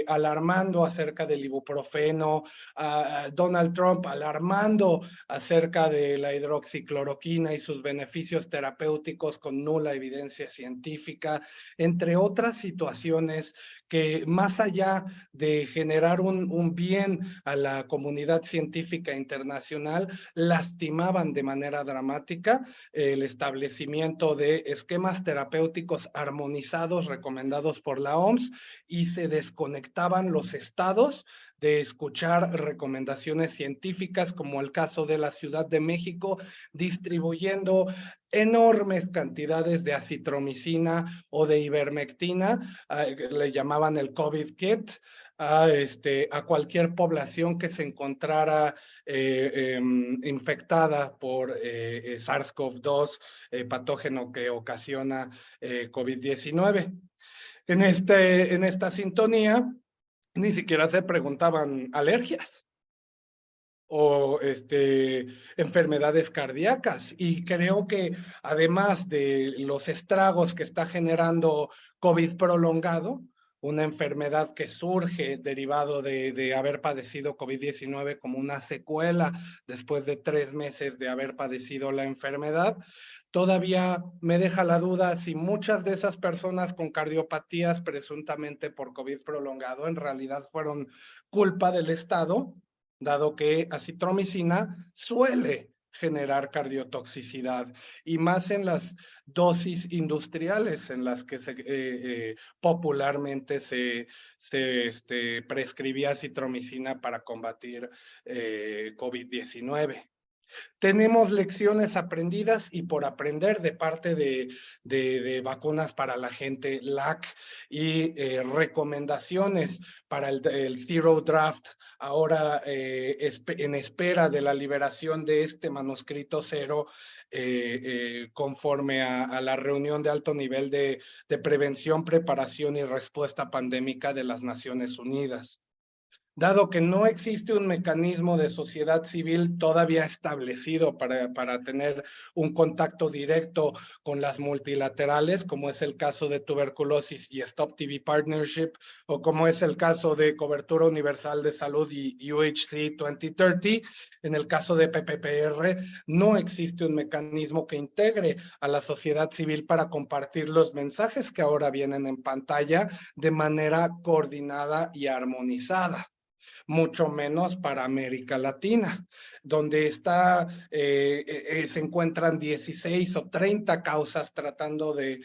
alarmando acerca del ibuprofeno, a Donald Trump alarmando acerca de la hidroxicloroquina y sus beneficios terapéuticos con nula evidencia científica, entre otras situaciones que más allá de generar un bien a la comunidad científica internacional, lastimaban de manera dramática el establecimiento de esquemas terapéuticos armonizados recomendados por la OMS, y se desconectaban los estados de escuchar recomendaciones científicas, como el caso de la Ciudad de México, distribuyendo enormes cantidades de acitromicina o de ivermectina, le llamaban el COVID kit, a cualquier población que se encontrara infectada por SARS-CoV-2, patógeno que ocasiona COVID-19. En esta sintonía, ni siquiera se preguntaban alergias o enfermedades cardíacas, y creo que además de los estragos que está generando COVID prolongado, una enfermedad que surge derivado de haber padecido COVID-19 como una secuela después de 3 meses de haber padecido la enfermedad, todavía me deja la duda si muchas de esas personas con cardiopatías presuntamente por COVID prolongado en realidad fueron culpa del Estado, dado que acitromicina suele generar cardiotoxicidad, y más en las dosis industriales en las que popularmente se prescribía acitromicina para combatir COVID-19. Tenemos lecciones aprendidas y por aprender de parte de vacunas para la gente LAC y recomendaciones para el Zero Draft, ahora en espera de la liberación de este manuscrito cero, conforme a la reunión de alto nivel de prevención, preparación y respuesta pandémica de las Naciones Unidas. Dado que no existe un mecanismo de sociedad civil todavía establecido para tener un contacto directo con las multilaterales, como es el caso de tuberculosis y Stop TB Partnership, o como es el caso de Cobertura Universal de Salud y UHC 2030, en el caso de PPPR, no existe un mecanismo que integre a la sociedad civil para compartir los mensajes que ahora vienen en pantalla de manera coordinada y armonizada. Mucho menos para América Latina, donde se encuentran 16 o 30 causas tratando de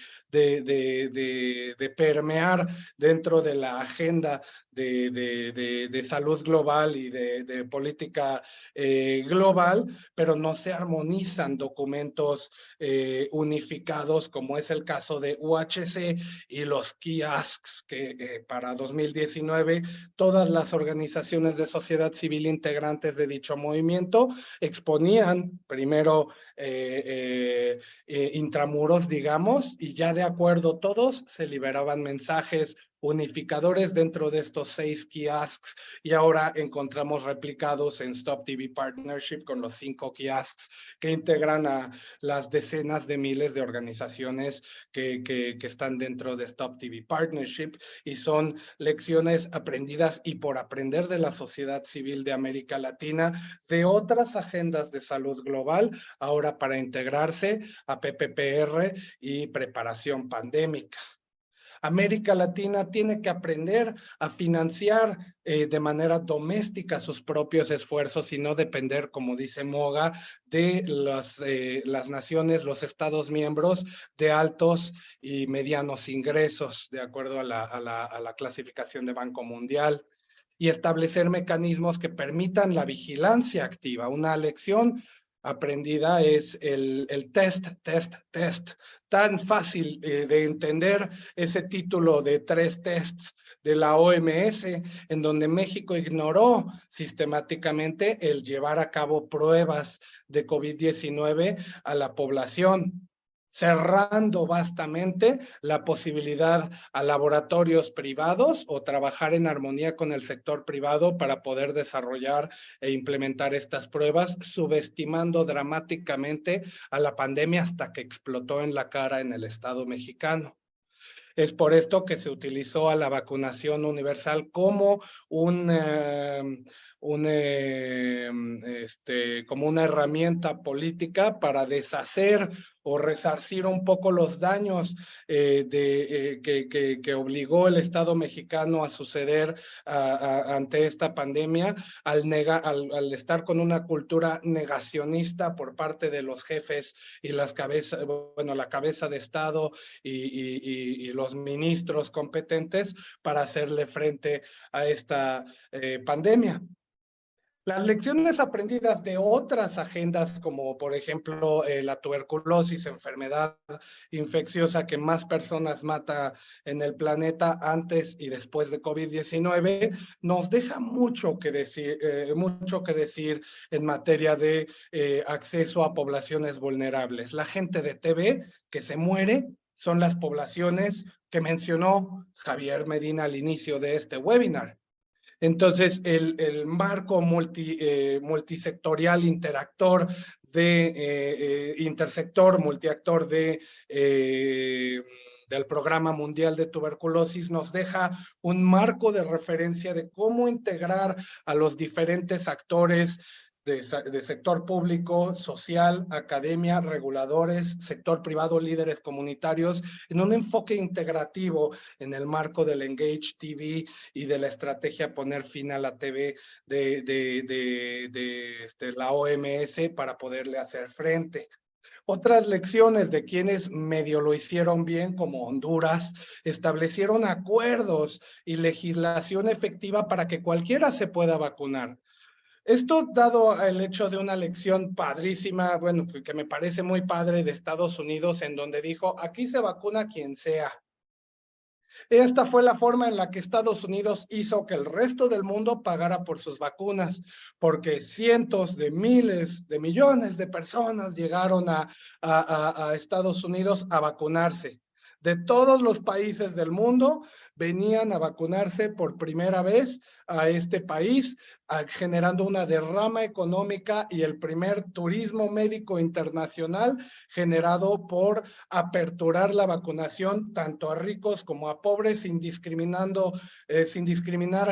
permear dentro de la agenda de salud global y de política global, pero no se armonizan documentos unificados, como es el caso de UHC y los Key Asks, que para 2019 todas las organizaciones organizaciones de sociedad civil integrantes de dicho movimiento exponían primero intramuros, digamos, y ya de acuerdo todos se liberaban mensajes unificadores dentro de estos 6 kiosks, y ahora encontramos replicados en Stop TB Partnership con los 5 kiosks que integran a las decenas de miles de organizaciones que están dentro de Stop TB Partnership, y son lecciones aprendidas y por aprender de la sociedad civil de América Latina, de otras agendas de salud global, ahora para integrarse a PPPR y preparación pandémica. América Latina tiene que aprender a financiar de manera doméstica sus propios esfuerzos y no depender, como dice Moga, de las naciones, los estados miembros de altos y medianos ingresos, de acuerdo a la clasificación de Banco Mundial, y establecer mecanismos que permitan la vigilancia activa. Una lección aprendida es el test. Tan fácil de entender ese título de 3 tests de la OMS, en donde México ignoró sistemáticamente el llevar a cabo pruebas de COVID-19 a la población, cerrando vastamente la posibilidad a laboratorios privados o trabajar en armonía con el sector privado para poder desarrollar e implementar estas pruebas, subestimando dramáticamente a la pandemia hasta que explotó en la cara en el Estado mexicano. Es por esto que se utilizó a la vacunación universal como como una herramienta política para deshacer o resarcir un poco los daños que obligó el Estado mexicano a suceder ante esta pandemia, al estar con una cultura negacionista por parte de los jefes y la cabeza de Estado y los ministros competentes para hacerle frente a esta pandemia. Las lecciones aprendidas de otras agendas, como por ejemplo la tuberculosis, enfermedad infecciosa que más personas mata en el planeta antes y después de COVID-19, nos deja mucho que decir en materia de acceso a poblaciones vulnerables. La gente de TB que se muere son las poblaciones que mencionó Javier Medina al inicio de este webinar. Entonces, el marco multisectorial, intersector, multiactor del Programa Mundial de Tuberculosis nos deja un marco de referencia de cómo integrar a los diferentes actores de sector público, social, academia, reguladores, sector privado, líderes comunitarios, en un enfoque integrativo en el marco del Engage TV y de la estrategia Poner Fin a la TV de la OMS para poderle hacer frente. Otras lecciones de quienes medio lo hicieron bien, como Honduras, establecieron acuerdos y legislación efectiva para que cualquiera se pueda vacunar. Esto dado el hecho de una lección padrísima, bueno, que me parece muy padre de Estados Unidos, en donde dijo, aquí se vacuna quien sea. Esta fue la forma en la que Estados Unidos hizo que el resto del mundo pagara por sus vacunas, porque cientos de miles de millones de personas llegaron a Estados Unidos a vacunarse. De todos los países del mundo venían a vacunarse por primera vez a este país, generando una derrama económica y el primer turismo médico internacional generado por aperturar la vacunación tanto a ricos como a pobres, sin discriminar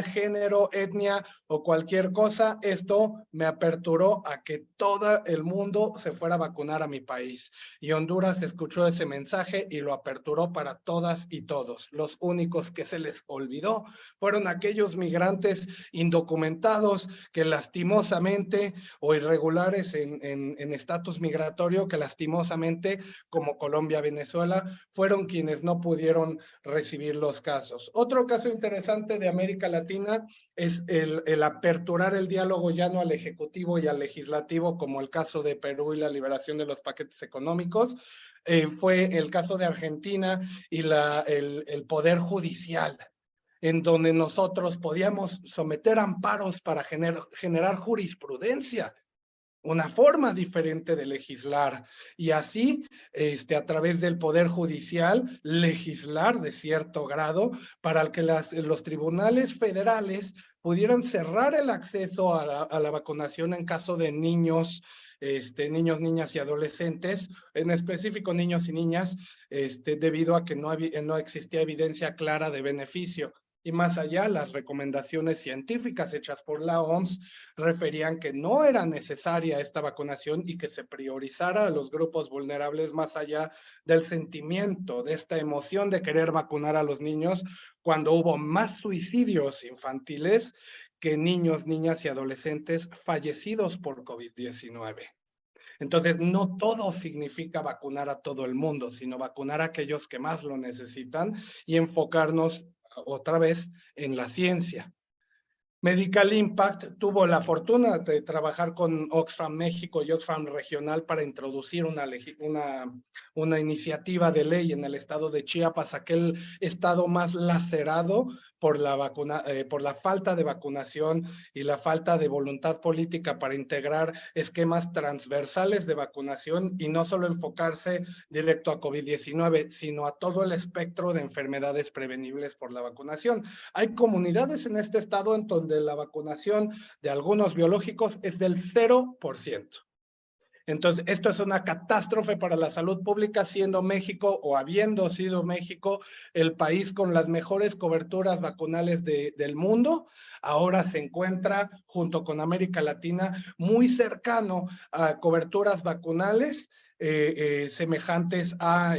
género, etnia o cualquier cosa. Esto me aperturó a que todo el mundo se fuera a vacunar a mi país. Y Honduras escuchó ese mensaje y lo aperturó para todas y todos. Los únicos que se les olvidó fueron aquellos migrantes indocumentados que lastimosamente, o irregulares en estatus migratorio, que lastimosamente, como Colombia, Venezuela, fueron quienes no pudieron recibir los casos. Otro caso interesante de América Latina es el aperturar el diálogo ya no al ejecutivo y al legislativo, como el caso de Perú y la liberación de los paquetes económicos. Fue el caso de Argentina y el poder judicial. en donde nosotros podíamos someter amparos para generar jurisprudencia, una forma diferente de legislar, y así, a través del Poder Judicial, legislar de cierto grado para que los tribunales federales pudieran cerrar el acceso a la vacunación en caso de niños, niños, niñas y adolescentes, en específico niños y niñas, debido a que no existía evidencia clara de beneficio. Y más allá, las recomendaciones científicas hechas por la OMS referían que no era necesaria esta vacunación y que se priorizara a los grupos vulnerables más allá del sentimiento, de esta emoción de querer vacunar a los niños, cuando hubo más suicidios infantiles que niños, niñas y adolescentes fallecidos por COVID-19. Entonces, no todo significa vacunar a todo el mundo, sino vacunar a aquellos que más lo necesitan y enfocarnos otra vez en la ciencia. Medical Impact tuvo la fortuna de trabajar con Oxfam México y Oxfam Regional para introducir una iniciativa de ley en el estado de Chiapas, aquel estado más lacerado por la falta de vacunación y la falta de voluntad política para integrar esquemas transversales de vacunación y no solo enfocarse directo a COVID-19, sino a todo el espectro de enfermedades prevenibles por la vacunación. Hay comunidades en este estado en donde la vacunación de algunos biológicos es del 0%. Entonces, esto es una catástrofe para la salud pública, siendo México, o habiendo sido México, el país con las mejores coberturas vacunales del mundo. Ahora se encuentra, junto con América Latina, muy cercano a coberturas vacunales semejantes a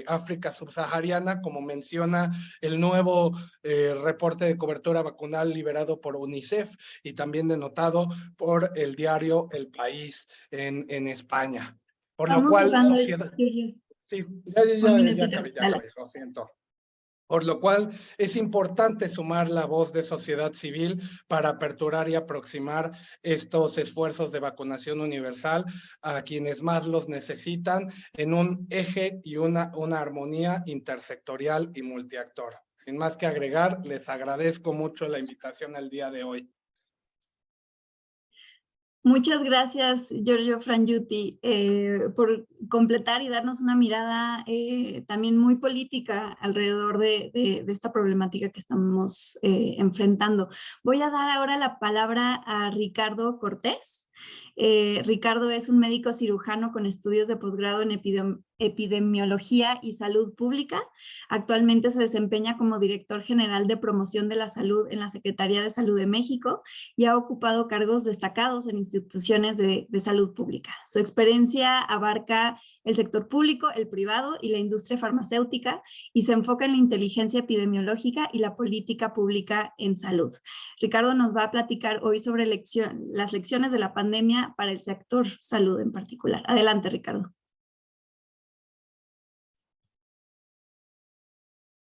África subsahariana, como menciona el nuevo reporte de cobertura vacunal liberado por UNICEF y también denotado por el diario El País en España. Por lo cual, sí, ya acabé, lo siento. Por lo cual es importante sumar la voz de sociedad civil para aperturar y aproximar estos esfuerzos de vacunación universal a quienes más los necesitan en un eje y una armonía intersectorial y multiactor. Sin más que agregar, les agradezco mucho la invitación el día de hoy. Muchas gracias, Giorgio Frangiuti, por completar y darnos una mirada también muy política alrededor de esta problemática que estamos enfrentando. Voy a dar ahora la palabra a Ricardo Cortés. Ricardo es un médico cirujano con estudios de posgrado en epidemiología y salud pública. Actualmente se desempeña como director general de promoción de la salud en la Secretaría de Salud de México y ha ocupado cargos destacados en instituciones de salud pública. Su experiencia abarca el sector público, el privado y la industria farmacéutica y se enfoca en la inteligencia epidemiológica y la política pública en salud. Ricardo nos va a platicar hoy sobre las lecciones de la pandemia para el sector salud en particular. Adelante, Ricardo.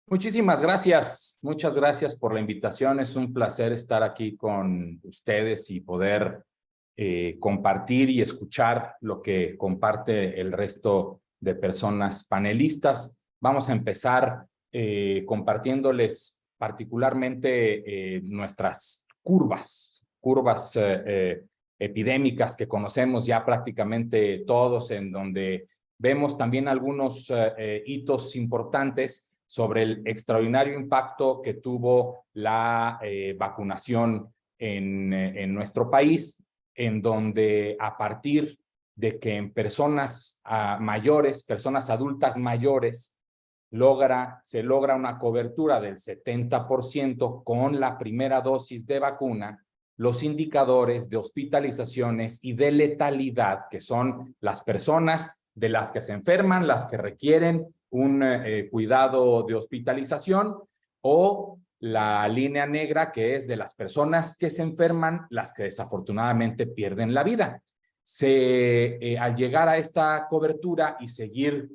Muchísimas gracias. Muchas gracias por la invitación. Es un placer estar aquí con ustedes y poder compartir y escuchar lo que comparte el resto de personas panelistas. Vamos a empezar compartiéndoles particularmente nuestras curvas epidémicas que conocemos ya prácticamente todos, en donde vemos también algunos hitos importantes sobre el extraordinario impacto que tuvo la vacunación en nuestro país, en donde a partir de que en personas mayores, personas adultas mayores, se logra una cobertura del 70% con la primera dosis de vacuna, los indicadores de hospitalizaciones y de letalidad, que son las personas de las que se enferman, las que requieren un cuidado de hospitalización, o la línea negra, que es de las personas que se enferman, las que desafortunadamente pierden la vida. Al llegar a esta cobertura y seguir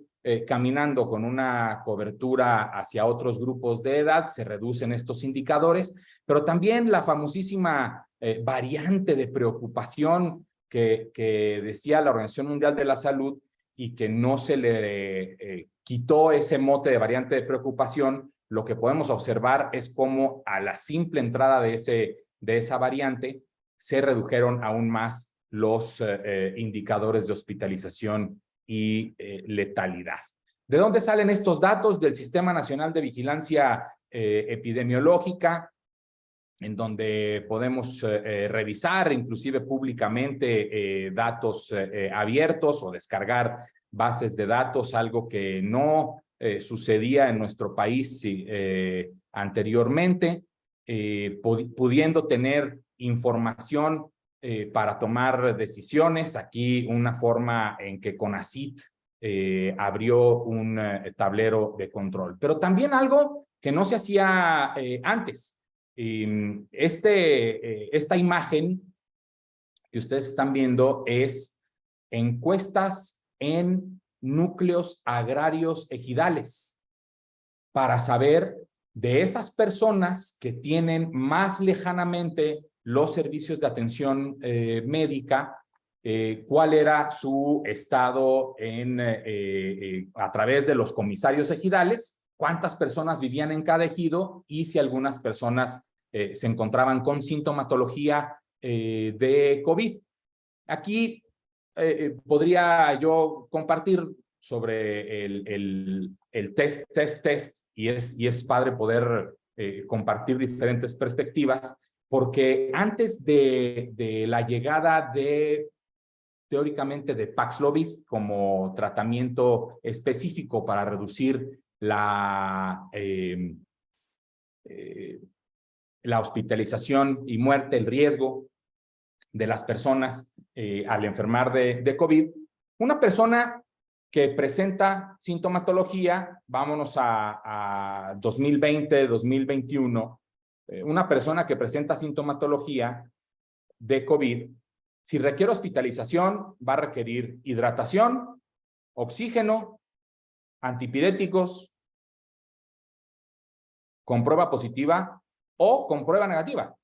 caminando con una cobertura hacia otros grupos de edad, se reducen estos indicadores, pero también la famosísima variante de preocupación que decía la Organización Mundial de la Salud y que no se le quitó ese mote de variante de preocupación, lo que podemos observar es cómo a la simple entrada de esa variante se redujeron aún más los indicadores de hospitalización y letalidad. ¿De dónde salen estos datos? Del Sistema Nacional de Vigilancia Epidemiológica, en donde podemos revisar inclusive públicamente datos abiertos o descargar bases de datos, algo que no sucedía en nuestro país anteriormente, pudiendo tener información para tomar decisiones. Aquí una forma en que CONACYT abrió un tablero de control. Pero también algo que no se hacía antes. Esta imagen que ustedes están viendo es encuestas en núcleos agrarios ejidales para saber de esas personas que tienen más lejanamente los servicios de atención médica, cuál era su estado a través de los comisarios ejidales, cuántas personas vivían en cada ejido y si algunas personas se encontraban con sintomatología de COVID. Aquí podría yo compartir sobre el test, y es padre poder compartir diferentes perspectivas, porque antes de la llegada teóricamente de Paxlovid como tratamiento específico para reducir la hospitalización y muerte, el riesgo de las personas al enfermar de COVID, una persona que presenta sintomatología, vámonos a 2020, 2021, una persona que presenta sintomatología de COVID, si requiere hospitalización, va a requerir hidratación, oxígeno, antipiréticos, con prueba positiva o con prueba negativa.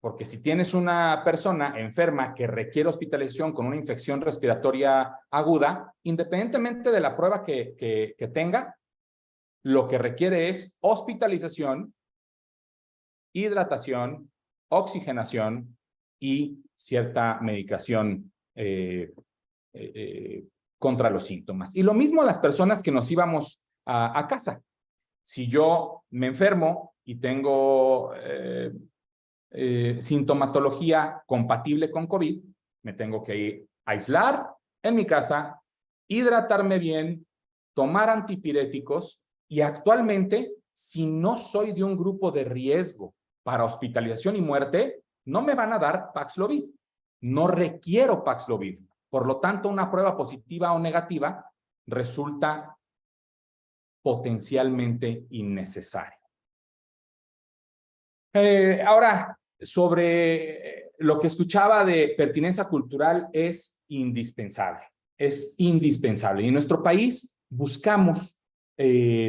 Porque si tienes una persona enferma que requiere hospitalización con una infección respiratoria aguda, independientemente de la prueba que tenga, lo que requiere es hospitalización, hidratación, oxigenación y cierta medicación contra los síntomas. Y lo mismo a las personas que nos íbamos a casa. Si yo me enfermo y tengo sintomatología compatible con COVID, me tengo que ir a aislar en mi casa, hidratarme bien, tomar antipiréticos y actualmente, si no soy de un grupo de riesgo para hospitalización y muerte, no me van a dar Paxlovid. No requiero Paxlovid. Por lo tanto, una prueba positiva o negativa resulta potencialmente innecesaria. Ahora, sobre lo que escuchaba de pertinencia cultural, es indispensable. Es indispensable. Y en nuestro país buscamos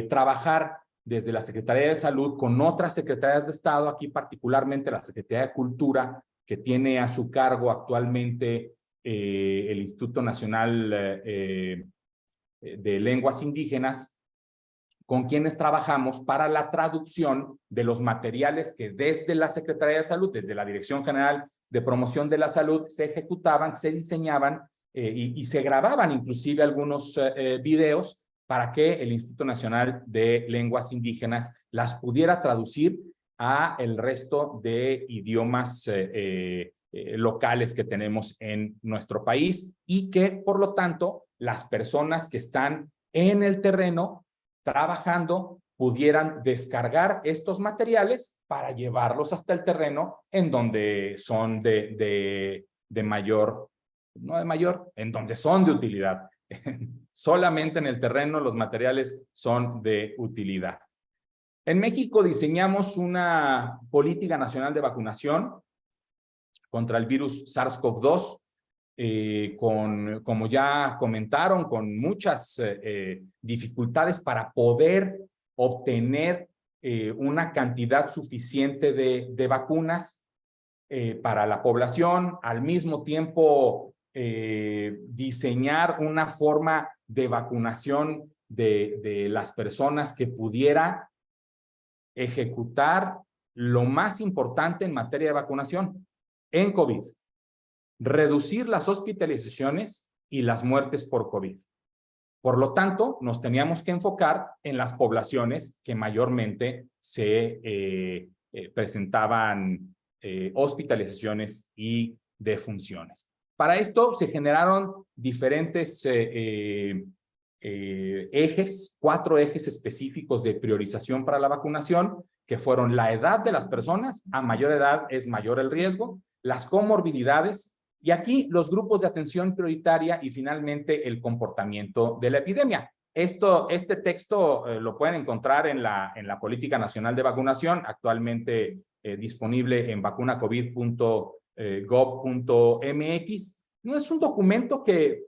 trabajar desde la Secretaría de Salud con otras secretarías de Estado, aquí particularmente la Secretaría de Cultura, que tiene a su cargo actualmente el Instituto Nacional de Lenguas Indígenas, con quienes trabajamos para la traducción de los materiales que desde la Secretaría de Salud, desde la Dirección General de Promoción de la Salud, se ejecutaban, se diseñaban y se grababan inclusive algunos videos para que el Instituto Nacional de Lenguas Indígenas las pudiera traducir a el resto de idiomas locales que tenemos en nuestro país y que, por lo tanto, las personas que están en el terreno trabajando pudieran descargar estos materiales para llevarlos hasta el terreno en donde son de mayor, no de mayor, en donde son de utilidad. Solamente en el terreno los materiales son de utilidad. En México diseñamos una política nacional de vacunación contra el virus SARS-CoV-2, como ya comentaron, con muchas dificultades para poder obtener una cantidad suficiente de vacunas para la población, al mismo tiempo diseñar una forma de vacunación de las personas que pudiera ejecutar lo más importante en materia de vacunación en COVID: reducir las hospitalizaciones y las muertes por COVID. Por lo tanto, nos teníamos que enfocar en las poblaciones que mayormente se presentaban hospitalizaciones y defunciones. Para esto se generaron diferentes ejes, 4 ejes específicos de priorización para la vacunación, que fueron la edad de las personas. A mayor edad es mayor el riesgo, las comorbilidades, y aquí los grupos de atención prioritaria, y finalmente el comportamiento de la epidemia. Este texto lo pueden encontrar en la Política Nacional de Vacunación, actualmente disponible en vacunacovid.gov.mx. No es un documento que,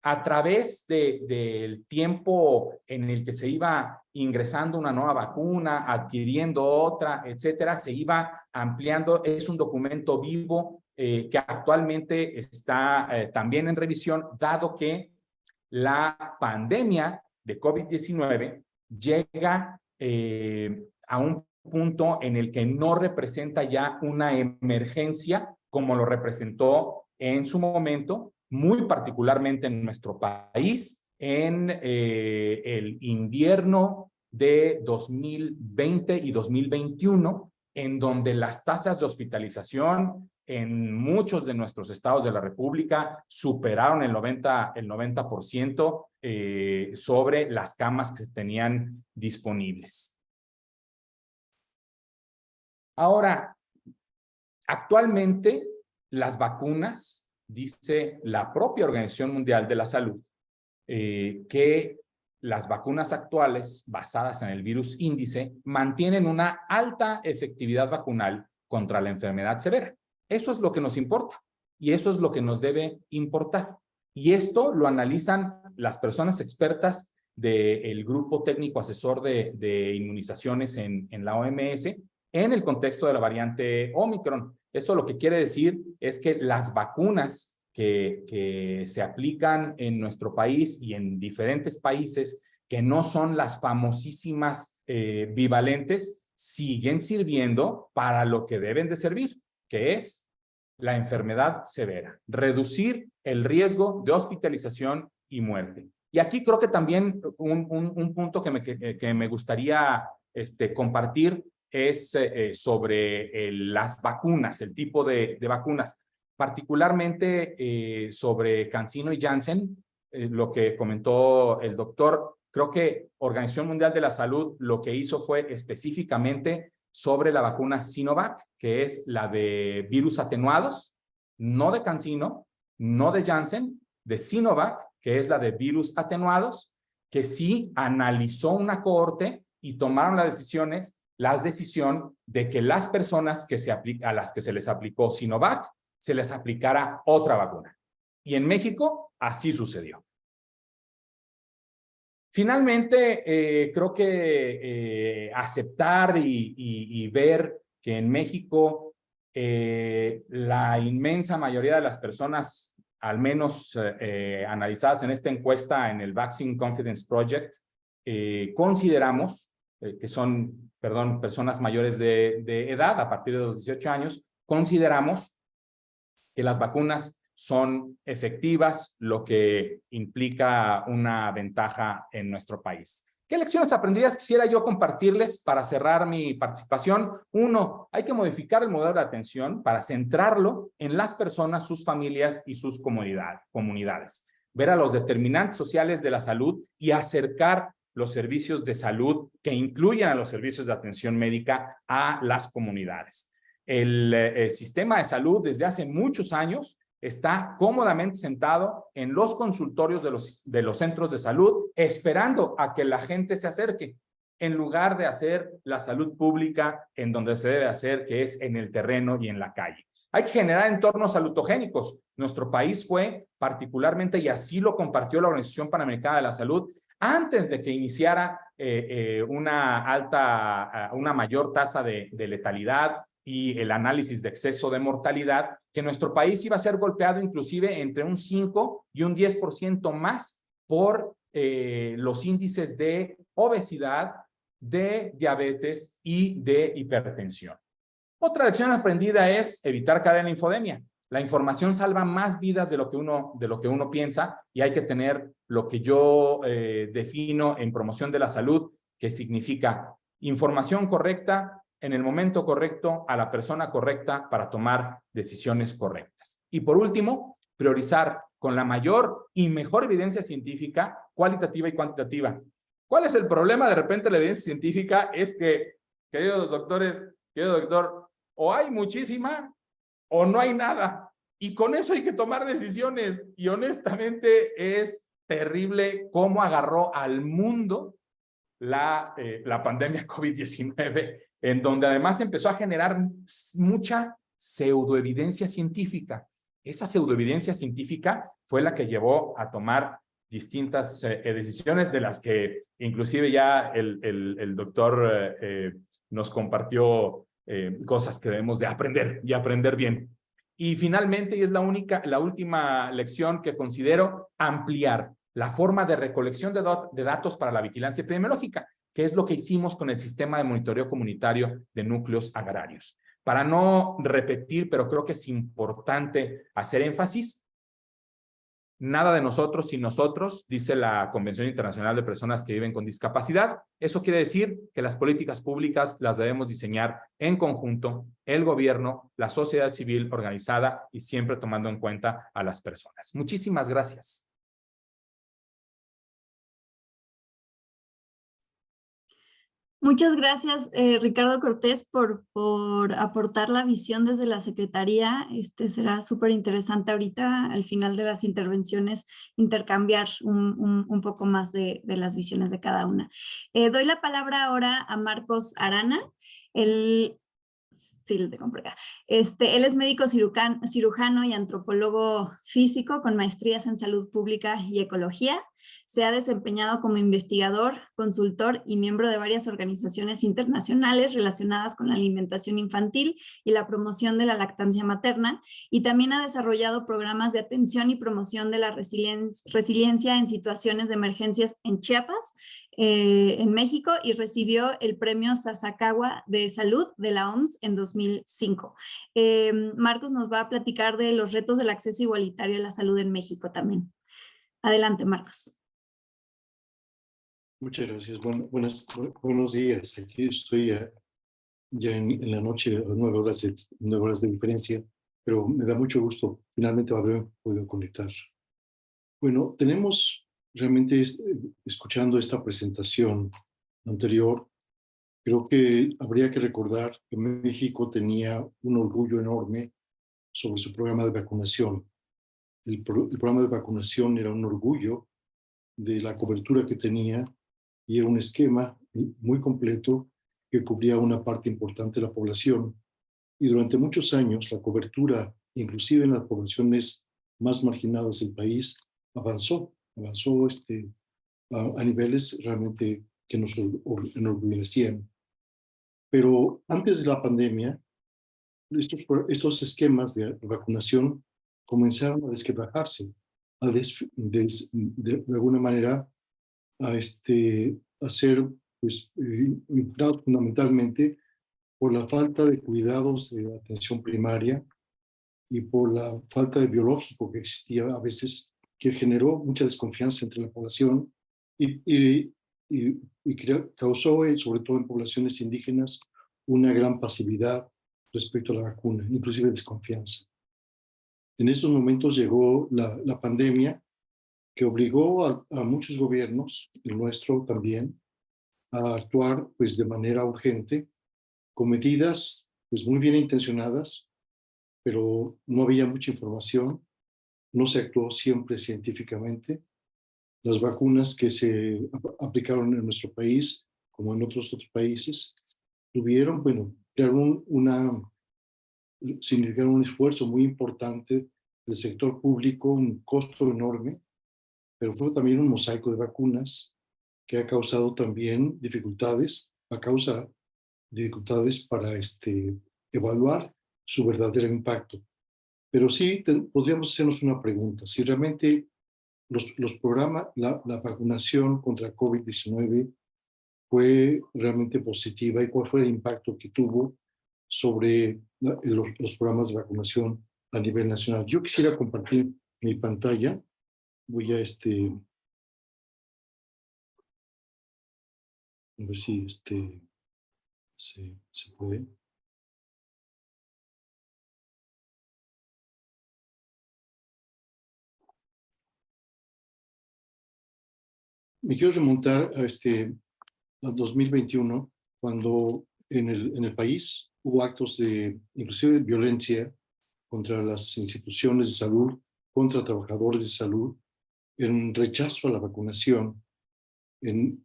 a través del tiempo en el que se iba ingresando una nueva vacuna, adquiriendo otra, etcétera, se iba ampliando. Es un documento vivo que actualmente está también en revisión, dado que la pandemia de COVID-19 llega a un punto en el que no representa ya una emergencia como lo representó en su momento, muy particularmente en nuestro país, en el invierno de 2020 y 2021, en donde las tasas de hospitalización en muchos de nuestros estados de la República superaron el 90% sobre las camas que se tenían disponibles. Ahora, actualmente las vacunas, dice la propia Organización Mundial de la Salud, que las vacunas actuales basadas en el virus índice mantienen una alta efectividad vacunal contra la enfermedad severa. Eso es lo que nos importa y eso es lo que nos debe importar. Y esto lo analizan las personas expertas del Grupo Técnico Asesor de Inmunizaciones en la OMS en el contexto de la variante Omicron. Esto lo que quiere decir es que las vacunas que se aplican en nuestro país y en diferentes países, que no son las famosísimas bivalentes, siguen sirviendo para lo que deben de servir, que es la enfermedad severa, reducir el riesgo de hospitalización y muerte. Y aquí creo que también un punto que me gustaría compartir es sobre las vacunas, el tipo de vacunas, particularmente sobre CanSino y Janssen, lo que comentó el doctor. Creo que Organización Mundial de la Salud lo que hizo fue específicamente sobre la vacuna Sinovac, que es la de virus atenuados, no de CanSino, no de Janssen, de Sinovac, que es la de virus atenuados, que sí analizó una cohorte y tomaron la decisión de que las personas a las que se les aplicó Sinovac, se les aplicara otra vacuna. Y en México así sucedió. Finalmente, creo que aceptar y ver que en México la inmensa mayoría de las personas, al menos analizadas en esta encuesta en el Vaccine Confidence Project, consideramos que son, personas mayores de edad, a partir de los 18 años, consideramos que las vacunas son efectivas, lo que implica una ventaja en nuestro país. ¿Qué lecciones aprendidas quisiera yo compartirles para cerrar mi participación? 1, hay que modificar el modelo de atención para centrarlo en las personas, sus familias y sus comunidades. Ver a los determinantes sociales de la salud y acercar los servicios de salud que incluyen a los servicios de atención médica a las comunidades. El sistema de salud desde hace muchos años está cómodamente sentado en los consultorios de los centros de salud, esperando a que la gente se acerque, en lugar de hacer la salud pública en donde se debe hacer, que es en el terreno y en la calle. Hay que generar entornos salutogénicos. Nuestro país fue particularmente, y así lo compartió la Organización Panamericana de la Salud, antes de que iniciara una mayor tasa de letalidad y el análisis de exceso de mortalidad, que nuestro país iba a ser golpeado inclusive entre un 5 y un 10% más por los índices de obesidad, de diabetes y de hipertensión. Otra lección aprendida es evitar caer en la infodemia. La información salva más vidas de lo que uno piensa, y hay que tener lo que yo defino en promoción de la salud, que significa información correcta en el momento correcto a la persona correcta para tomar decisiones correctas. Y por último, priorizar con la mayor y mejor evidencia científica, cualitativa y cuantitativa. ¿Cuál es el problema? De repente la evidencia científica es que, queridos doctores, querido doctor, o hay muchísima o no hay nada. Y con eso hay que tomar decisiones. Y honestamente es terrible cómo agarró al mundo la pandemia COVID-19, en donde además empezó a generar mucha pseudoevidencia científica. Esa pseudoevidencia científica fue la que llevó a tomar distintas decisiones, de las que inclusive ya el doctor nos compartió cosas que debemos de aprender y aprender bien. Y finalmente, y es la última lección que considero, ampliar la forma de recolección de datos para la vigilancia epidemiológica, que es lo que hicimos con el sistema de monitoreo comunitario de núcleos agrarios. Para no repetir, pero creo que es importante hacer énfasis, nada de nosotros sin nosotros, dice la Convención Internacional de Personas que Viven con Discapacidad. Eso quiere decir que las políticas públicas las debemos diseñar en conjunto, el gobierno, la sociedad civil organizada, y siempre tomando en cuenta a las personas. Muchísimas gracias. Muchas gracias, Ricardo Cortés, por aportar la visión desde la Secretaría. Será súper interesante ahorita, al final de las intervenciones, intercambiar un poco más de las visiones de cada una. Doy la palabra ahora a Marcos Arana. Sí, le tengo por acá. Él es médico cirujano y antropólogo físico con maestrías en salud pública y ecología. Se ha desempeñado como investigador, consultor y miembro de varias organizaciones internacionales relacionadas con la alimentación infantil y la promoción de la lactancia materna, y también ha desarrollado programas de atención y promoción de la resiliencia en situaciones de emergencias en Chiapas, en México, y recibió el premio Sasakawa de Salud de la OMS en 2005. Marcos nos va a platicar de los retos del acceso igualitario a la salud en México también. Adelante, Marcos. Muchas gracias. Buenos días. Aquí estoy ya en la noche, a 9 horas de diferencia, pero me da mucho gusto finalmente haber podido conectar. Bueno, tenemos realmente, escuchando esta presentación anterior, creo que habría que recordar que México tenía un orgullo enorme sobre su programa de vacunación. El programa de vacunación era un orgullo de la cobertura que tenía, y era un esquema muy completo que cubría una parte importante de la población. Y durante muchos años la cobertura, inclusive en las poblaciones más marginadas del país, avanzó a niveles realmente que nos enorgullecían. Pero antes de la pandemia, estos esquemas de vacunación comenzaron a desquebrajarse, de alguna manera a ser inflados fundamentalmente por la falta de cuidados de atención primaria y por la falta de biológico que existía a veces, que generó mucha desconfianza entre la población y causó, sobre todo en poblaciones indígenas, una gran pasividad respecto a la vacuna, inclusive desconfianza. En esos momentos llegó la pandemia, que obligó a muchos gobiernos, el nuestro también, a actuar de manera urgente, con medidas muy bien intencionadas, pero no había mucha información, no se actuó siempre científicamente. Las vacunas que se aplicaron en nuestro país, como en otros países, significaron un esfuerzo muy importante del sector público, un costo enorme, pero fue también un mosaico de vacunas que ha causado también dificultades para evaluar su verdadero impacto. Pero sí podríamos hacernos una pregunta: si realmente los programas, la vacunación contra COVID-19 fue realmente positiva y cuál fue el impacto que tuvo sobre los programas de vacunación a nivel nacional. Yo quisiera compartir mi pantalla. Voy a ver si se puede. Me quiero remontar a 2021, cuando en el país hubo actos inclusive de violencia contra las instituciones de salud, contra trabajadores de salud, en rechazo a la vacunación.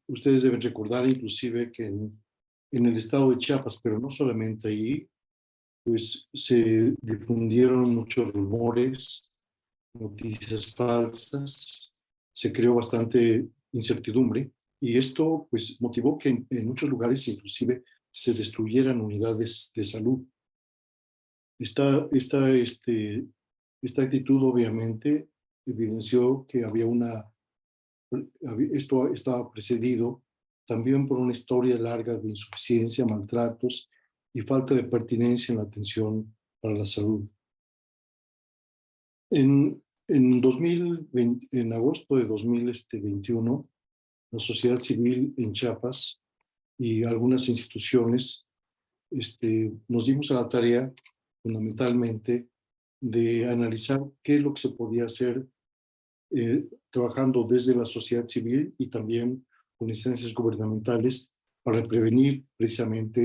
Ustedes deben recordar inclusive que en el estado de Chiapas, pero no solamente ahí, pues se difundieron muchos rumores, noticias falsas, se creó bastante incertidumbre y esto pues motivó que en muchos lugares inclusive se destruyeran unidades de salud. Esta actitud obviamente evidenció que esto estaba precedido también por una historia larga de insuficiencia, maltratos y falta de pertinencia en la atención para la salud. En 2020, en agosto de 2021, la sociedad civil en Chiapas y algunas instituciones nos dimos a la tarea fundamentalmente de analizar qué es lo que se podía hacer trabajando desde la sociedad civil y también con instancias gubernamentales para prevenir precisamente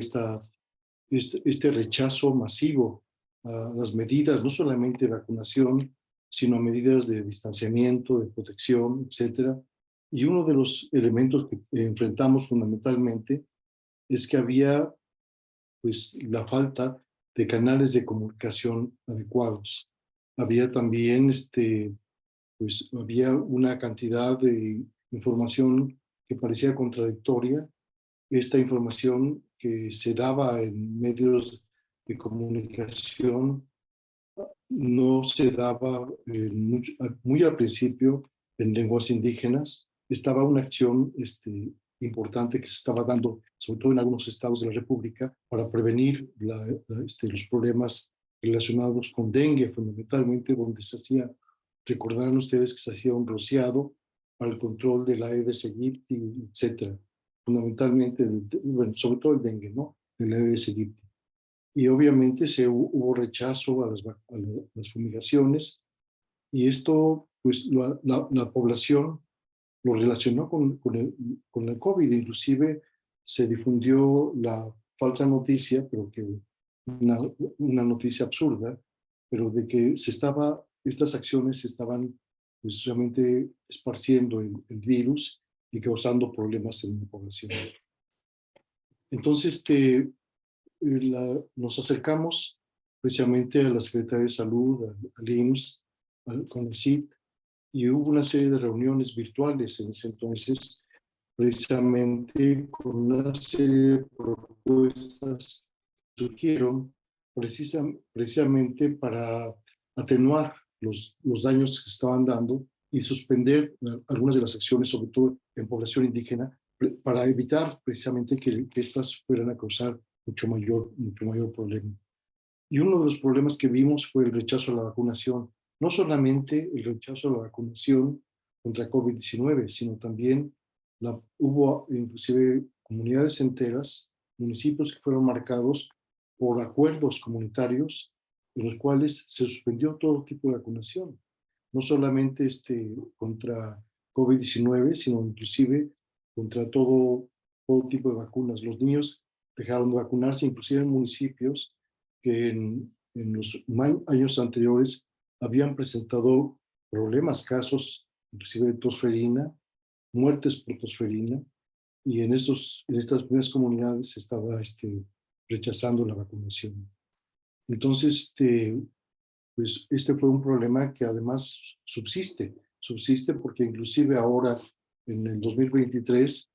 este rechazo masivo a las medidas, no solamente de vacunación, sino a medidas de distanciamiento, de protección, etcétera. Y uno de los elementos que enfrentamos fundamentalmente es que había pues la falta de canales de comunicación adecuados. Había también pues había una cantidad de información que parecía contradictoria. Esta información que se daba en medios de comunicación no se daba muy al principio en lenguas indígenas. Estaba una acción importante que se estaba dando, sobre todo en algunos estados de la República, para prevenir los problemas relacionados con dengue, fundamentalmente, donde se hacía, recordarán ustedes que se hacía un rociado para el control de la Aedes aegypti, etcétera. Fundamentalmente, bueno, sobre todo el dengue, ¿no? De la Aedes aegypti. Y obviamente hubo rechazo a las fumigaciones, y esto, pues la población lo relacionó con el COVID. Inclusive se difundió la falsa noticia, pero que una noticia absurda, pero de que estas acciones se estaban pues, realmente esparciendo el virus y causando problemas en la población. Entonces, nos acercamos precisamente a la Secretaría de Salud, al IMSS, al CONACYT, y hubo una serie de reuniones virtuales en ese entonces, precisamente con una serie de propuestas que surgieron precisamente para atenuar los daños que se estaban dando y suspender algunas de las acciones, sobre todo en población indígena, para evitar precisamente que estas fueran a causar mucho mayor problema. Y uno de los problemas que vimos fue el rechazo a la vacunación. No solamente el rechazo a la vacunación contra COVID-19, sino también hubo inclusive comunidades enteras, municipios que fueron marcados por acuerdos comunitarios en los cuales se suspendió todo tipo de vacunación. No solamente contra COVID-19, sino inclusive contra todo tipo de vacunas. Los niños dejaron de vacunarse, inclusive en municipios que en los años anteriores habían presentado problemas, casos inclusive de tosferina, muertes por tosferina, y en estas primeras comunidades se estaba rechazando la vacunación. Entonces, pues este fue un problema que además subsiste porque inclusive ahora, en el 2023,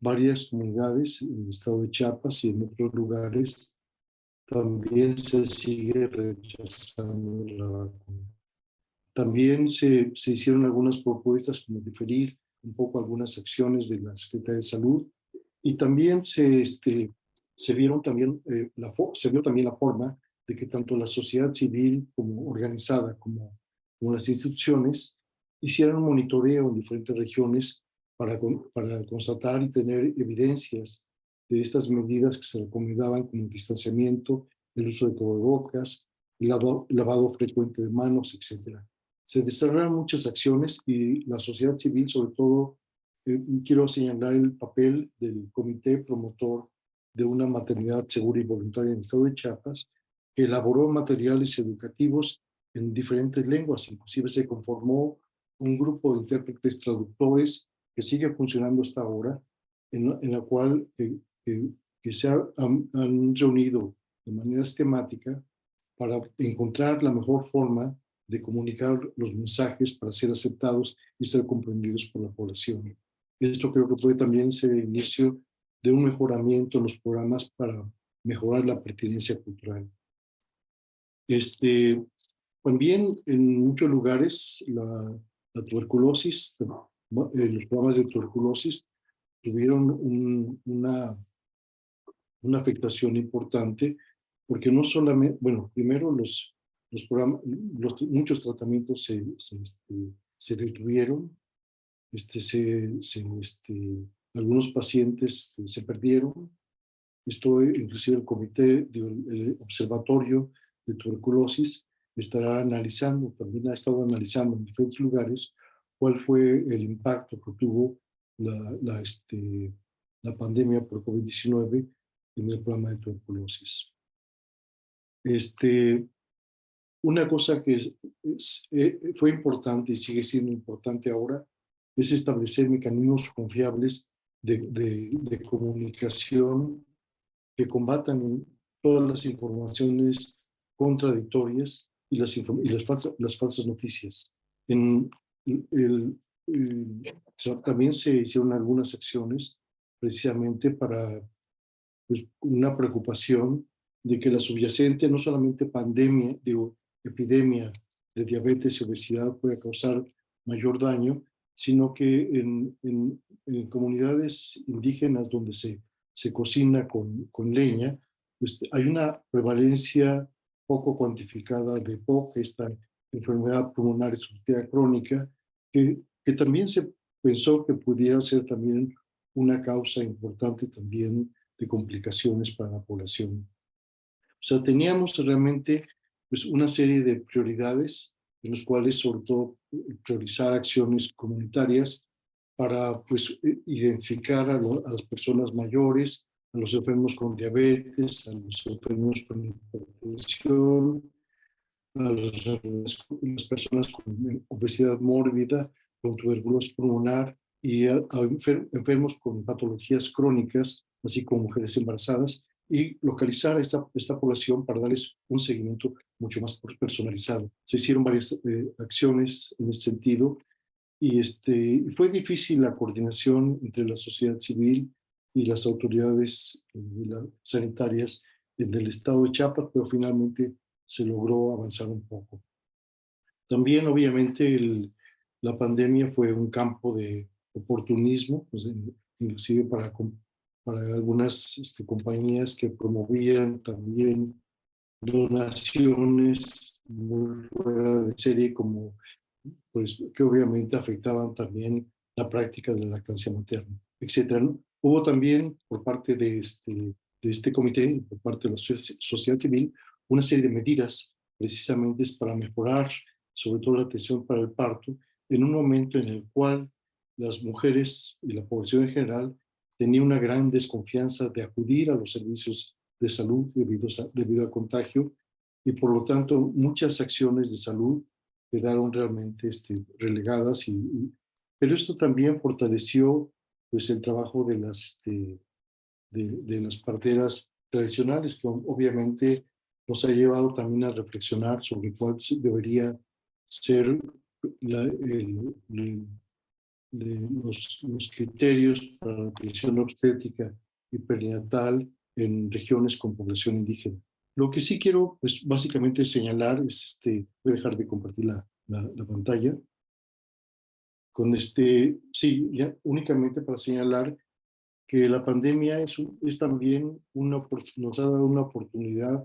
varias comunidades en el estado de Chiapas y en otros lugares también se sigue rechazando la vacuna. También se hicieron algunas propuestas como diferir un poco algunas acciones de la Secretaría de Salud, Y también se vio también la forma de que tanto la sociedad civil como organizada como las instituciones hicieran un monitoreo en diferentes regiones para constatar y tener evidencias de estas medidas que se recomendaban, como el distanciamiento, el uso de cubrebocas, el lavado frecuente de manos, etc. Se desarrollaron muchas acciones y la sociedad civil, sobre todo, quiero señalar el papel del comité promotor de una maternidad segura y voluntaria en el estado de Chiapas, que elaboró materiales educativos en diferentes lenguas. Inclusive se conformó un grupo de intérpretes traductores que sigue funcionando hasta ahora, en la cual que han reunido de manera sistemática para encontrar la mejor forma de comunicar los mensajes para ser aceptados y ser comprendidos por la población. Esto creo que puede también ser el inicio de un mejoramiento en los programas para mejorar la pertinencia cultural. También en muchos lugares la tuberculosis, los programas de tuberculosis tuvieron una afectación importante, porque no solamente, bueno, primero muchos tratamientos se detuvieron, algunos pacientes se perdieron. Esto, inclusive el comité, el observatorio de tuberculosis estará analizando, también ha estado analizando en diferentes lugares cuál fue el impacto que tuvo la pandemia por COVID-19 en el programa de tuberculosis. Una cosa que fue importante y sigue siendo importante ahora es establecer mecanismos confiables de comunicación que combatan todas las informaciones contradictorias y las falsas noticias. También se hicieron algunas acciones precisamente para una preocupación de que la subyacente, no solamente epidemia de diabetes y obesidad puede causar mayor daño, sino que en comunidades indígenas donde se cocina con leña, pues hay una prevalencia poco cuantificada de POC, esta enfermedad pulmonar obstructiva crónica, que también se pensó que pudiera ser también una causa importante también de complicaciones para la población. O sea, teníamos realmente pues, una serie de prioridades en los cuales sobre todo priorizar acciones comunitarias para pues, identificar a las personas mayores, a los enfermos con diabetes, a los enfermos con hipertensión, a las personas con obesidad mórbida, con tuberculosis pulmonar y a enfermos con patologías crónicas, así como mujeres embarazadas, y localizar a esta población para darles un seguimiento mucho más personalizado. Se hicieron varias acciones en este sentido y fue difícil la coordinación entre la sociedad civil y las autoridades sanitarias en el estado de Chiapas, pero finalmente se logró avanzar un poco. También, obviamente, la pandemia fue un campo de oportunismo, pues, inclusive para algunas compañías que promovían también donaciones muy fuera de serie, como pues que obviamente afectaban también la práctica de la lactancia materna, etcétera, ¿no? Hubo también por parte de este comité, por parte de la sociedad civil, una serie de medidas precisamente para mejorar sobre todo la atención para el parto, en un momento en el cual las mujeres y la población en general tenía una gran desconfianza de acudir a los servicios de salud debido al contagio, y por lo tanto muchas acciones de salud quedaron realmente relegadas, pero esto también fortaleció pues, el trabajo de las parteras tradicionales, que obviamente nos ha llevado también a reflexionar sobre cuál debería ser los criterios para la atención obstétrica y perinatal en regiones con población indígena. Lo que sí quiero, pues básicamente señalar es, voy a dejar de compartir la pantalla, con sí, ya únicamente para señalar que la pandemia es también nos ha dado una oportunidad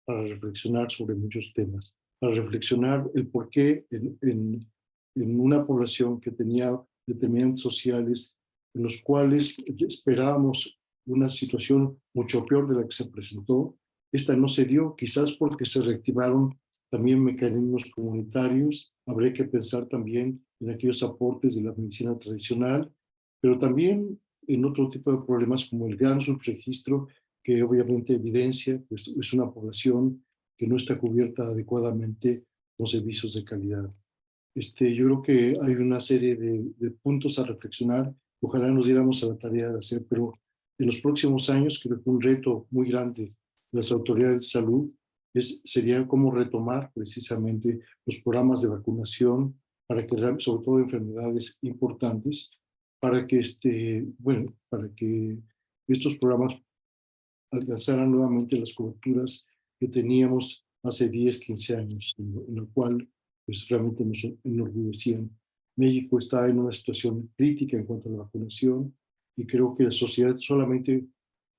para reflexionar sobre muchos temas, para reflexionar el por qué en una población que tenía determinantes sociales en los cuales esperábamos una situación mucho peor de la que se presentó, esta no se dio, quizás porque se reactivaron también mecanismos comunitarios. Habría que pensar también en aquellos aportes de la medicina tradicional, pero también en otro tipo de problemas como el gran subregistro, que obviamente evidencia pues, es una población que no está cubierta adecuadamente con servicios de calidad. Yo creo que hay una serie de puntos a reflexionar. Ojalá nos diéramos a la tarea de hacer, pero en los próximos años creo que un reto muy grande de las autoridades de salud sería cómo retomar precisamente los programas de vacunación para que, sobre todo enfermedades importantes, para que, para que estos programas alcanzaran nuevamente las coberturas que teníamos hace 10, 15 años, en lo cual pues, realmente nos enorgullecían. México está en una situación crítica en cuanto a la vacunación y creo que la sociedad, solamente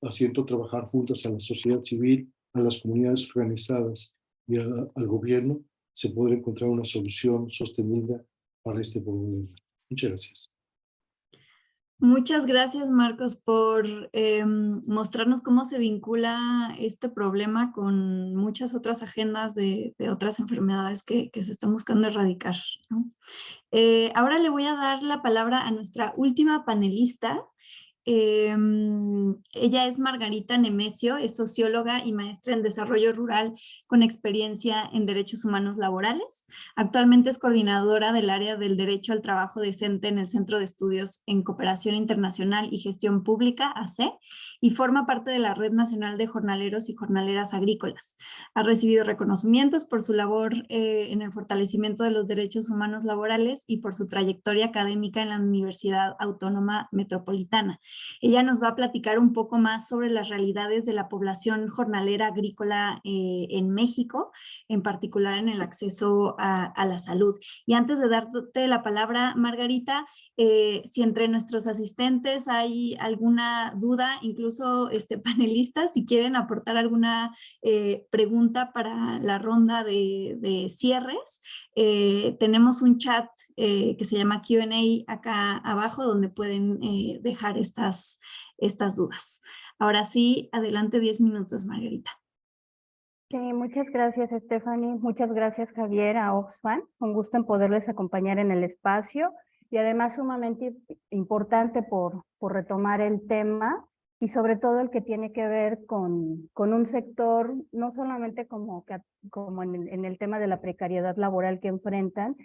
haciendo trabajar juntas a la sociedad civil, a las comunidades organizadas y al gobierno, se podrá encontrar una solución sostenida para este problema. Muchas gracias. Muchas gracias, Marcos, por mostrarnos cómo se vincula este problema con muchas otras agendas de otras enfermedades que se están buscando erradicar, ¿no? Ahora le voy a dar la palabra a nuestra última panelista. Ella es Margarita Nemesio, es socióloga y maestra en desarrollo rural con experiencia en derechos humanos laborales. Actualmente es coordinadora del área del derecho al trabajo decente en el Centro de Estudios en Cooperación Internacional y Gestión Pública, AC, y forma parte de la Red Nacional de Jornaleros y Jornaleras Agrícolas. Ha recibido reconocimientos por su labor en el fortalecimiento de los derechos humanos laborales y por su trayectoria académica en la Universidad Autónoma Metropolitana. Ella nos va a platicar un poco más sobre las realidades de la población jornalera agrícola en México, en particular en el acceso a la salud. Y antes de darte la palabra, Margarita, si entre nuestros asistentes hay alguna duda, incluso panelistas, si quieren aportar alguna pregunta para la ronda de cierres, tenemos un chat que se llama Q&A acá abajo donde pueden dejar estas dudas. Ahora sí, adelante 10 minutos, Margarita. Sí, muchas gracias, Stephanie. Muchas gracias, Javier, a Oxfam. Un gusto en poderles acompañar en el espacio y además sumamente importante por retomar el tema y sobre todo el que tiene que ver con un sector, no solamente como en el tema de la precariedad laboral que enfrentan,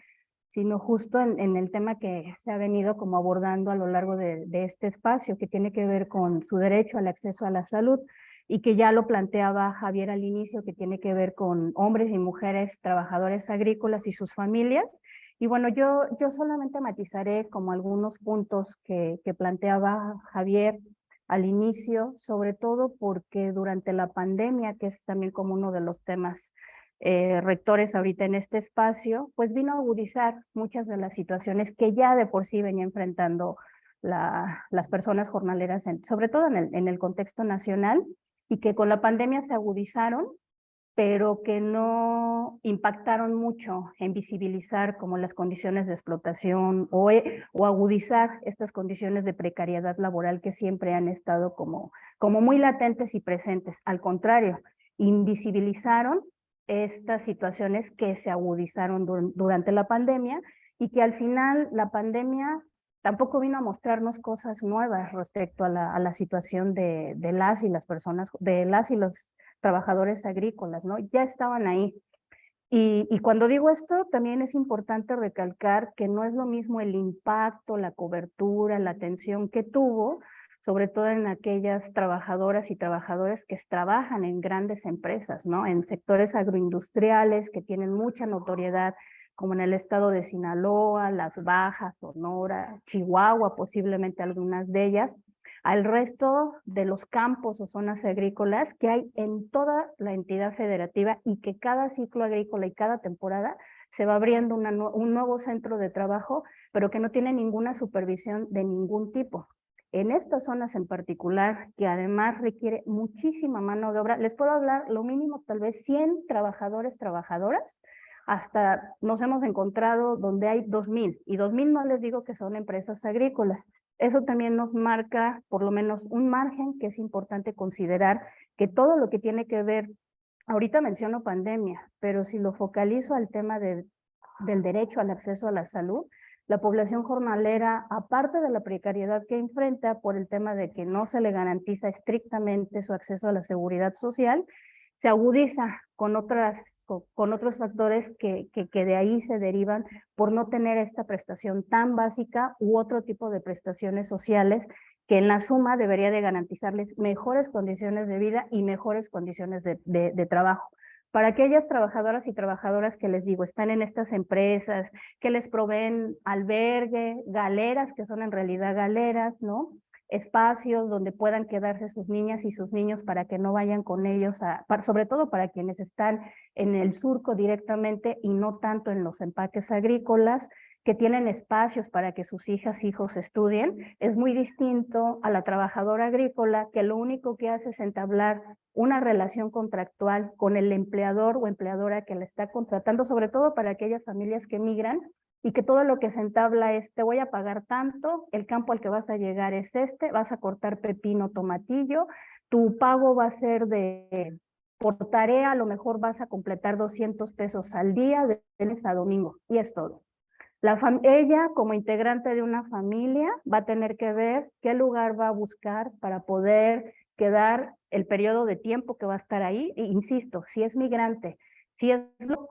sino justo en el tema que se ha venido como abordando a lo largo de este espacio, que tiene que ver con su derecho al acceso a la salud y que ya lo planteaba Javier al inicio, que tiene que ver con hombres y mujeres trabajadores agrícolas y sus familias. Y bueno, yo solamente matizaré como algunos puntos que planteaba Javier al inicio, sobre todo porque durante la pandemia, que es también como uno de los temas rectores ahorita en este espacio, pues vino a agudizar muchas de las situaciones que ya de por sí venía enfrentando las personas jornaleras, sobre todo en el contexto nacional, y que con la pandemia se agudizaron, pero que no impactaron mucho en visibilizar como las condiciones de explotación o agudizar estas condiciones de precariedad laboral que siempre han estado como muy latentes y presentes. Al contrario, invisibilizaron estas situaciones que se agudizaron durante la pandemia y que al final la pandemia tampoco vino a mostrarnos cosas nuevas respecto a la situación de las y las personas, de las y los trabajadores agrícolas, ¿no? Ya estaban ahí. Y cuando digo esto, también es importante recalcar que no es lo mismo el impacto, la cobertura, la atención que tuvo, sobre todo en aquellas trabajadoras y trabajadores que trabajan en grandes empresas, ¿no? En sectores agroindustriales que tienen mucha notoriedad, como en el estado de Sinaloa, Las Bajas, Sonora, Chihuahua, posiblemente algunas de ellas, al resto de los campos o zonas agrícolas que hay en toda la entidad federativa y que cada ciclo agrícola y cada temporada se va abriendo un nuevo centro de trabajo, pero que no tiene ninguna supervisión de ningún tipo. en estas zonas en particular, que además requiere muchísima mano de obra. Les puedo hablar lo mínimo, tal vez 100 trabajadores, trabajadoras, hasta nos hemos encontrado donde hay 2,000, y 2,000 no les digo que son empresas agrícolas. Eso también nos marca por lo menos un margen que es importante considerar, que todo lo que tiene que ver, ahorita menciono pandemia, pero si lo focalizo al tema del derecho al acceso a la salud, la población jornalera, aparte de la precariedad que enfrenta por el tema de que no se le garantiza estrictamente su acceso a la seguridad social, se agudiza con otros factores que de ahí se derivan por no tener esta prestación tan básica u otro tipo de prestaciones sociales que en la suma debería de garantizarles mejores condiciones de vida y mejores condiciones de trabajo. Para aquellas trabajadoras y trabajadoras que les digo, están en estas empresas, que les proveen albergue, galeras, que son en realidad galeras, ¿no? Espacios donde puedan quedarse sus niñas y sus niños para que no vayan con ellos, sobre todo para quienes están en el surco directamente y no tanto en los empaques agrícolas, que tienen espacios para que sus hijas, hijos estudien. Es muy distinto a la trabajadora agrícola, que lo único que hace es entablar una relación contractual con el empleador o empleadora que la está contratando, sobre todo para aquellas familias que migran, y que todo lo que se entabla es: te voy a pagar tanto, el campo al que vas a llegar es este, vas a cortar pepino, tomatillo, tu pago va a ser por tarea, a lo mejor vas a completar 200 pesos al día de lunes a domingo, y es todo. Ella, como integrante de una familia, va a tener que ver qué lugar va a buscar para poder quedar el periodo de tiempo que va a estar ahí. E insisto, si es migrante, si es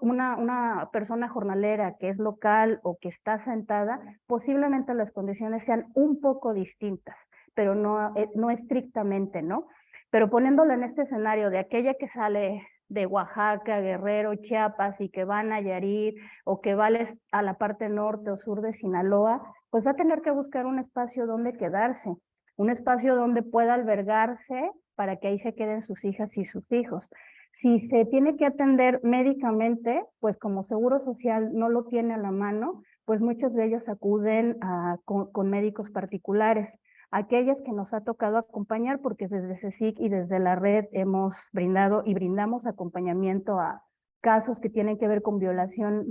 una persona jornalera que es local o que está sentada, posiblemente las condiciones sean un poco distintas, pero no estrictamente, ¿no? Pero poniéndolo en este escenario de aquella que sale de Oaxaca, Guerrero, Chiapas y que va a Nayarit o que va a la parte norte o sur de Sinaloa, pues va a tener que buscar un espacio donde quedarse, un espacio donde pueda albergarse para que ahí se queden sus hijas y sus hijos. Si se tiene que atender médicamente, pues como Seguro Social no lo tiene a la mano, pues muchos de ellos acuden con médicos particulares. Aquellas que nos ha tocado acompañar, porque desde CECIC y desde la red hemos brindado y brindamos acompañamiento a casos que tienen que ver con violación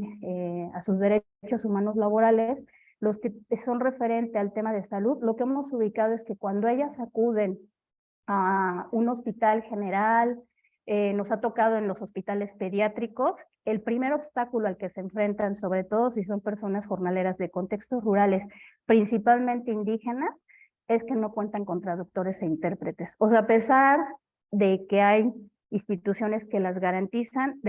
a sus derechos humanos laborales, los que son referente al tema de salud, lo que hemos ubicado es que cuando ellas acuden a un hospital general, nos ha tocado en los hospitales pediátricos, el primer obstáculo al que se enfrentan, sobre todo si son personas jornaleras de contextos rurales, principalmente indígenas, es que no cuentan con traductores e intérpretes. O sea, a pesar de que hay instituciones que las garantizan,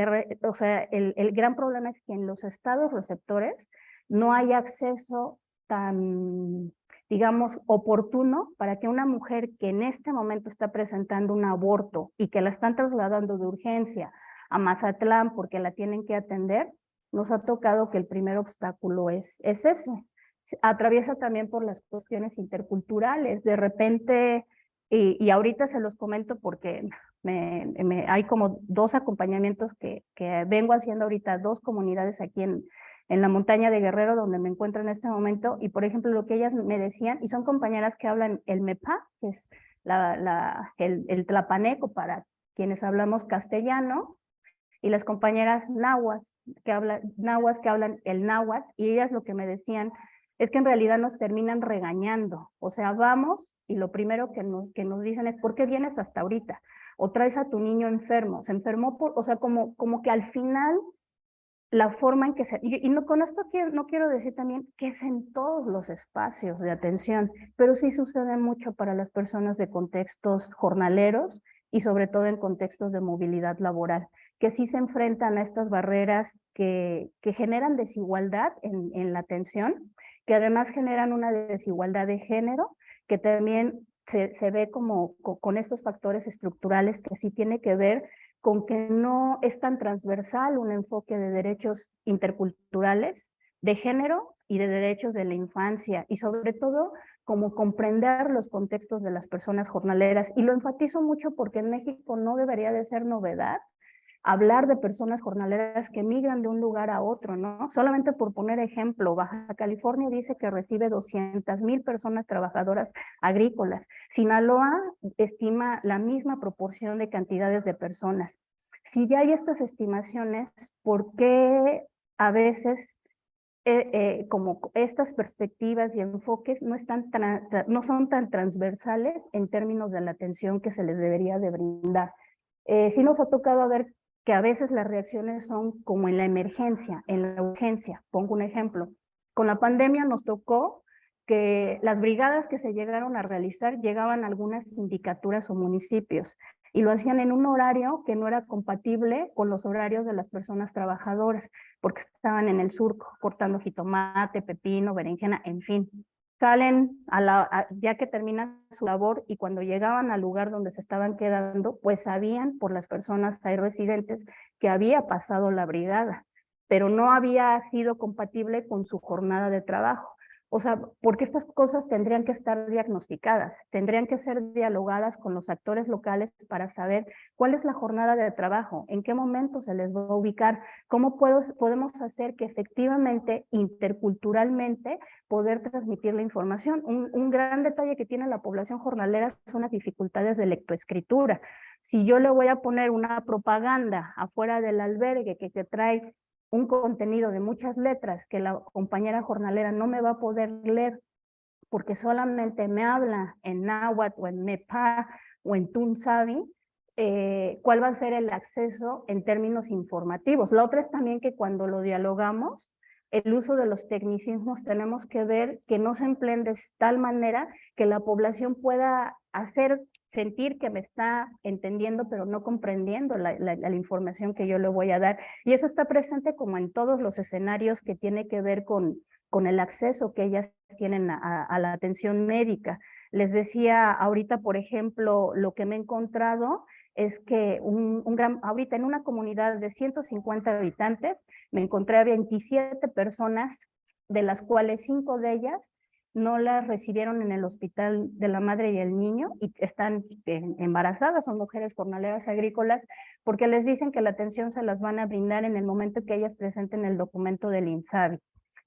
o sea, el gran problema es que en los estados receptores no hay acceso tan, digamos, oportuno para que una mujer que en este momento está presentando un aborto y que la están trasladando de urgencia a Mazatlán porque la tienen que atender, nos ha tocado que el primer obstáculo es ese. Atraviesa también por las cuestiones interculturales. De repente, y ahorita se los comento porque hay como 2 acompañamientos que vengo haciendo ahorita, 2 comunidades aquí en la montaña de Guerrero, donde me encuentro en este momento, y por ejemplo lo que ellas me decían, y son compañeras que hablan el MEPA, que es el tlapaneco para quienes hablamos castellano, y las compañeras nahuas que hablan el náhuatl, y ellas lo que me decían es que en realidad nos terminan regañando. O sea, vamos y lo primero que nos dicen es: ¿por qué vienes hasta ahorita? O traes a tu niño enfermo, se enfermó o sea, como que al final la forma en que con esto no quiero decir también que es en todos los espacios de atención, pero sí sucede mucho para las personas de contextos jornaleros y sobre todo en contextos de movilidad laboral, que sí se enfrentan a estas barreras que generan desigualdad en la atención, que además generan una desigualdad de género, que también se ve como con estos factores estructurales que sí tiene que ver con que no es tan transversal un enfoque de derechos interculturales, de género y de derechos de la infancia, y sobre todo como comprender los contextos de las personas jornaleras. Y lo enfatizo mucho porque en México no debería de ser novedad hablar de personas jornaleras que migran de un lugar a otro, ¿no? Solamente por poner ejemplo, Baja California dice que recibe 200,000 personas trabajadoras agrícolas. Sinaloa estima la misma proporción de cantidades de personas. Si ya hay estas estimaciones, ¿por qué a veces como estas perspectivas y enfoques no son tan transversales en términos de la atención que se les debería de brindar? Sí nos ha tocado ver que a veces las reacciones son como en la emergencia, en la urgencia. Pongo un ejemplo. Con la pandemia nos tocó que las brigadas que se llegaron a realizar llegaban a algunas sindicaturas o municipios y lo hacían en un horario que no era compatible con los horarios de las personas trabajadoras, porque estaban en el surco cortando jitomate, pepino, berenjena, en fin. Salen ya que terminan su labor y cuando llegaban al lugar donde se estaban quedando, pues sabían por las personas ahí residentes que había pasado la brigada, pero no había sido compatible con su jornada de trabajo. O sea, porque estas cosas tendrían que estar diagnosticadas, tendrían que ser dialogadas con los actores locales para saber cuál es la jornada de trabajo, en qué momento se les va a ubicar, cómo podemos hacer que efectivamente, interculturalmente, poder transmitir la información. Un gran detalle que tiene la población jornalera son las dificultades de lectoescritura. Si yo le voy a poner una propaganda afuera del albergue que trae un contenido de muchas letras que la compañera jornalera no me va a poder leer porque solamente me habla en náhuatl o en mepa o en tunsavi, ¿cuál va a ser el acceso en términos informativos? La otra es también que cuando lo dialogamos, el uso de los tecnicismos tenemos que ver que no se empleen de tal manera que la población pueda sentir que me está entendiendo, pero no comprendiendo la información que yo le voy a dar. Y eso está presente como en todos los escenarios que tiene que ver con el acceso que ellas tienen a la atención médica. Les decía ahorita, por ejemplo, lo que me he encontrado es que ahorita en una comunidad de 150 habitantes, me encontré a 27 personas, de las cuales 5 de ellas no las recibieron en el hospital de la madre y el niño y están embarazadas, son mujeres jornaleras agrícolas, porque les dicen que la atención se las van a brindar en el momento que ellas presenten el documento del INSABI.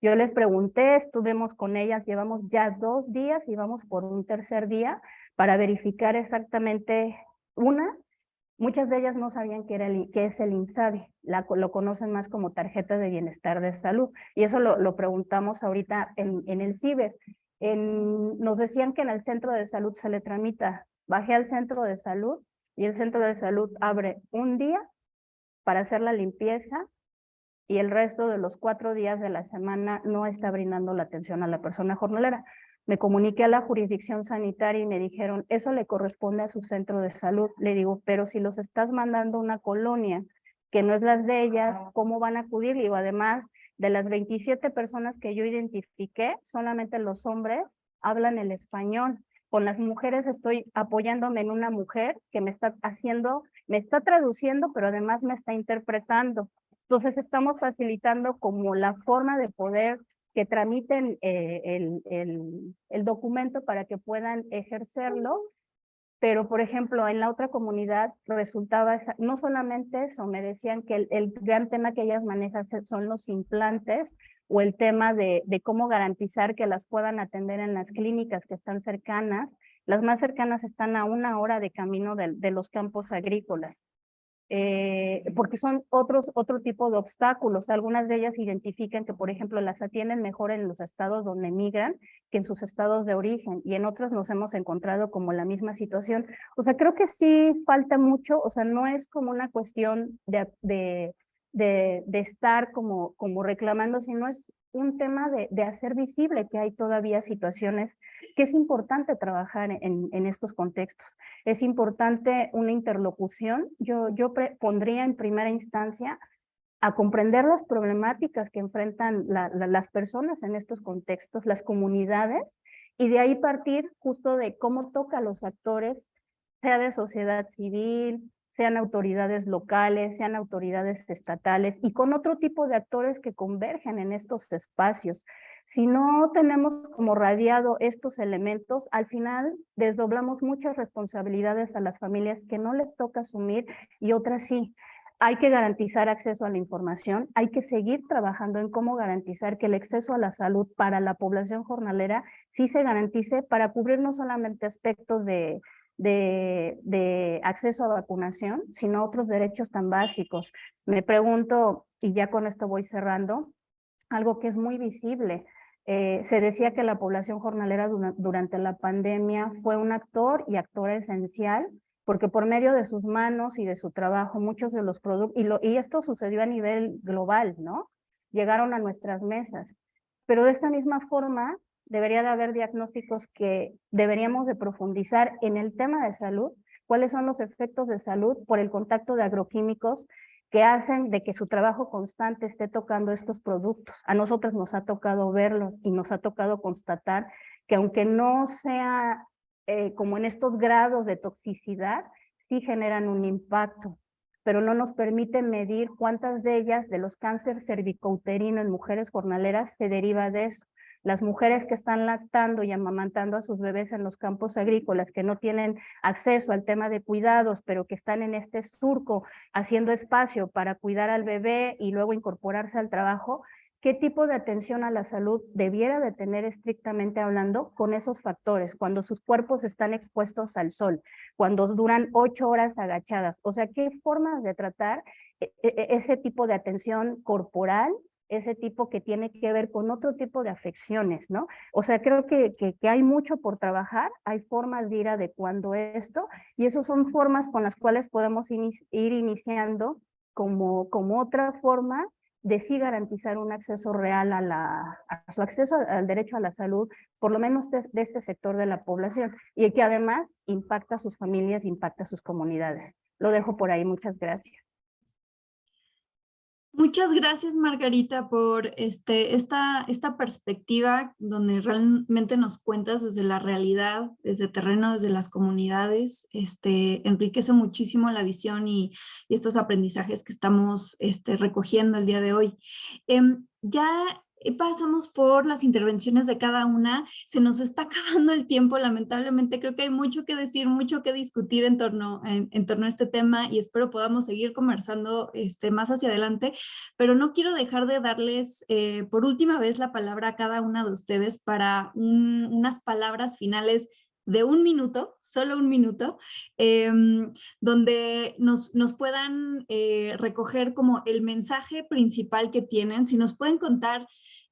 Yo les pregunté, estuvimos con ellas, llevamos ya 2 días y vamos por un tercer día para verificar exactamente muchas de ellas no sabían qué es el INSABI, lo conocen más como tarjeta de bienestar de salud, y eso lo preguntamos ahorita en el ciber. Nos decían que en el centro de salud se le tramita. Bajé al centro de salud y el centro de salud abre un día para hacer la limpieza y el resto de los 4 días de la semana no está brindando la atención a la persona jornalera. Me comuniqué a la jurisdicción sanitaria y me dijeron, eso le corresponde a su centro de salud. Le digo, pero si los estás mandando a una colonia que no es las de ellas, ¿cómo van a acudir? Le digo, además de las 27 personas que yo identifiqué, solamente los hombres hablan el español. Con las mujeres estoy apoyándome en una mujer que me está traduciendo, pero además me está interpretando. Entonces estamos facilitando como la forma de poder que tramiten el documento para que puedan ejercerlo, pero por ejemplo en la otra comunidad resultaba, no solamente eso, me decían que el gran tema que ellas manejan son los implantes o el tema de cómo garantizar que las puedan atender en las clínicas que están cercanas. Las más cercanas están a 1 hora de camino de los campos agrícolas. Porque son otro tipo de obstáculos. Algunas de ellas identifican que, por ejemplo, las atienden mejor en los estados donde migran que en sus estados de origen, y en otras nos hemos encontrado como la misma situación. O sea, creo que sí falta mucho, o sea, no es como una cuestión de estar como reclamando, sino es un tema de hacer visible que hay todavía situaciones que es importante trabajar en estos contextos. Es importante una interlocución. Yo pondría en primera instancia a comprender las problemáticas que enfrentan las personas en estos contextos, las comunidades, y de ahí partir justo de cómo toca a los actores, sea de sociedad civil, sean autoridades locales, sean autoridades estatales, y con otro tipo de actores que convergen en estos espacios. Si no tenemos como radiado estos elementos, al final desdoblamos muchas responsabilidades a las familias que no les toca asumir y otras sí. Hay que garantizar acceso a la información, hay que seguir trabajando en cómo garantizar que el acceso a la salud para la población jornalera sí se garantice para cubrir no solamente aspectos de acceso a vacunación, sino otros derechos tan básicos. Me pregunto, y ya con esto voy cerrando, algo que es muy visible. Se decía que la población jornalera durante la pandemia fue un actor y actora esencial, porque por medio de sus manos y de su trabajo, muchos de los productos, y esto sucedió a nivel global, ¿no? Llegaron a nuestras mesas. Pero de esta misma forma, debería de haber diagnósticos que deberíamos de profundizar en el tema de salud, cuáles son los efectos de salud por el contacto de agroquímicos que hacen de que su trabajo constante esté tocando estos productos. A nosotros nos ha tocado verlos y nos ha tocado constatar que aunque no sea como en estos grados de toxicidad, sí generan un impacto, pero no nos permite medir cuántas de ellas, de los cánceres cervicouterino en mujeres jornaleras, se deriva de eso. Las mujeres que están lactando y amamantando a sus bebés en los campos agrícolas, que no tienen acceso al tema de cuidados, pero que están en este surco haciendo espacio para cuidar al bebé y luego incorporarse al trabajo, ¿qué tipo de atención a la salud debiera de tener estrictamente hablando con esos factores cuando sus cuerpos están expuestos al sol, cuando duran 8 horas agachadas? O sea, ¿qué formas de tratar ese tipo de atención corporal, ese tipo que tiene que ver con otro tipo de afecciones, ¿no? O sea, creo que hay mucho por trabajar, hay formas de ir adecuando esto, y esas son formas con las cuales podemos ir iniciando como otra forma de sí garantizar un acceso real a su acceso al derecho a la salud, por lo menos de este sector de la población, y que además impacta a sus familias, impacta a sus comunidades. Lo dejo por ahí, muchas gracias. Muchas gracias, Margarita, por esta perspectiva donde realmente nos cuentas desde la realidad, desde el terreno, desde las comunidades. Enriquece muchísimo la visión y estos aprendizajes que estamos recogiendo el día de hoy. Ya pasamos por las intervenciones de cada una. Se nos está acabando el tiempo, lamentablemente. Creo que hay mucho que decir, mucho que discutir en torno a este tema y espero podamos seguir conversando más hacia adelante, pero no quiero dejar de darles por última vez la palabra a cada una de ustedes para unas palabras finales de 1 minuto, solo 1 minuto, donde nos puedan recoger como el mensaje principal que tienen. Si nos pueden contar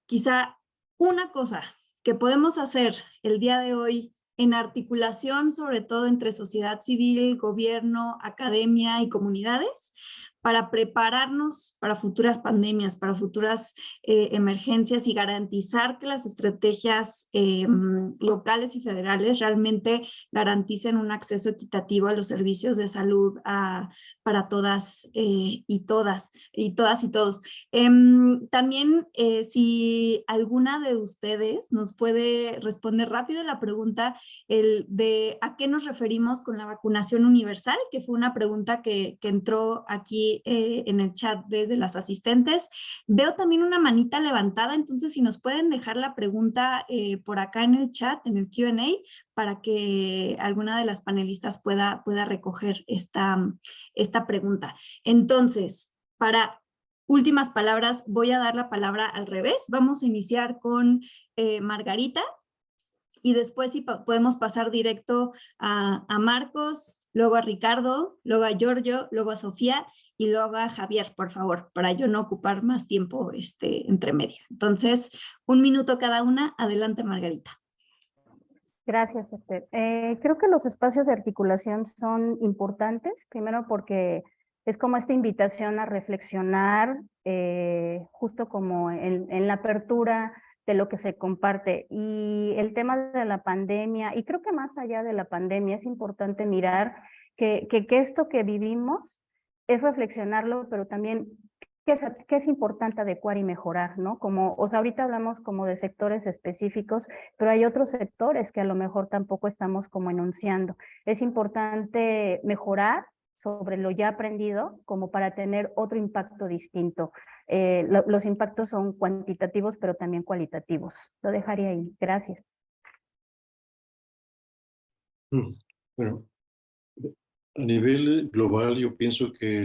quizá una cosa que podemos hacer el día de hoy en articulación, sobre todo entre sociedad civil, gobierno, academia y comunidades, para prepararnos para futuras pandemias, para futuras emergencias y garantizar que las estrategias locales y federales realmente garanticen un acceso equitativo a los servicios de salud para todas y todas y todos. También si alguna de ustedes nos puede responder rápido la pregunta de a qué nos referimos con la vacunación universal, que fue una pregunta que entró aquí en el chat desde las asistentes. Veo también una manita levantada, entonces si nos pueden dejar la pregunta por acá en el chat, en el Q&A, para que alguna de las panelistas pueda recoger esta pregunta. Entonces, para últimas palabras, voy a dar la palabra al revés. Vamos a iniciar con Margarita y después si podemos pasar directo a Marcos, luego a Ricardo, luego a Giorgio, luego a Sofía y luego a Javier, por favor, para yo no ocupar más tiempo entre medio. Entonces, 1 minuto cada una. Adelante, Margarita. Gracias, Esther. Creo que los espacios de articulación son importantes, primero porque es como esta invitación a reflexionar, justo como en la apertura de lo que se comparte. Y el tema de la pandemia, y creo que más allá de la pandemia, es importante mirar que esto que vivimos es reflexionarlo, pero también qué es importante adecuar y mejorar, ¿no? O sea, ahorita hablamos como de sectores específicos, pero hay otros sectores que a lo mejor tampoco estamos como enunciando. Es importante mejorar sobre lo ya aprendido como para tener otro impacto distinto. Los impactos son cuantitativos, pero también cualitativos. Lo dejaría ahí. Gracias. Bueno, A nivel global, yo pienso que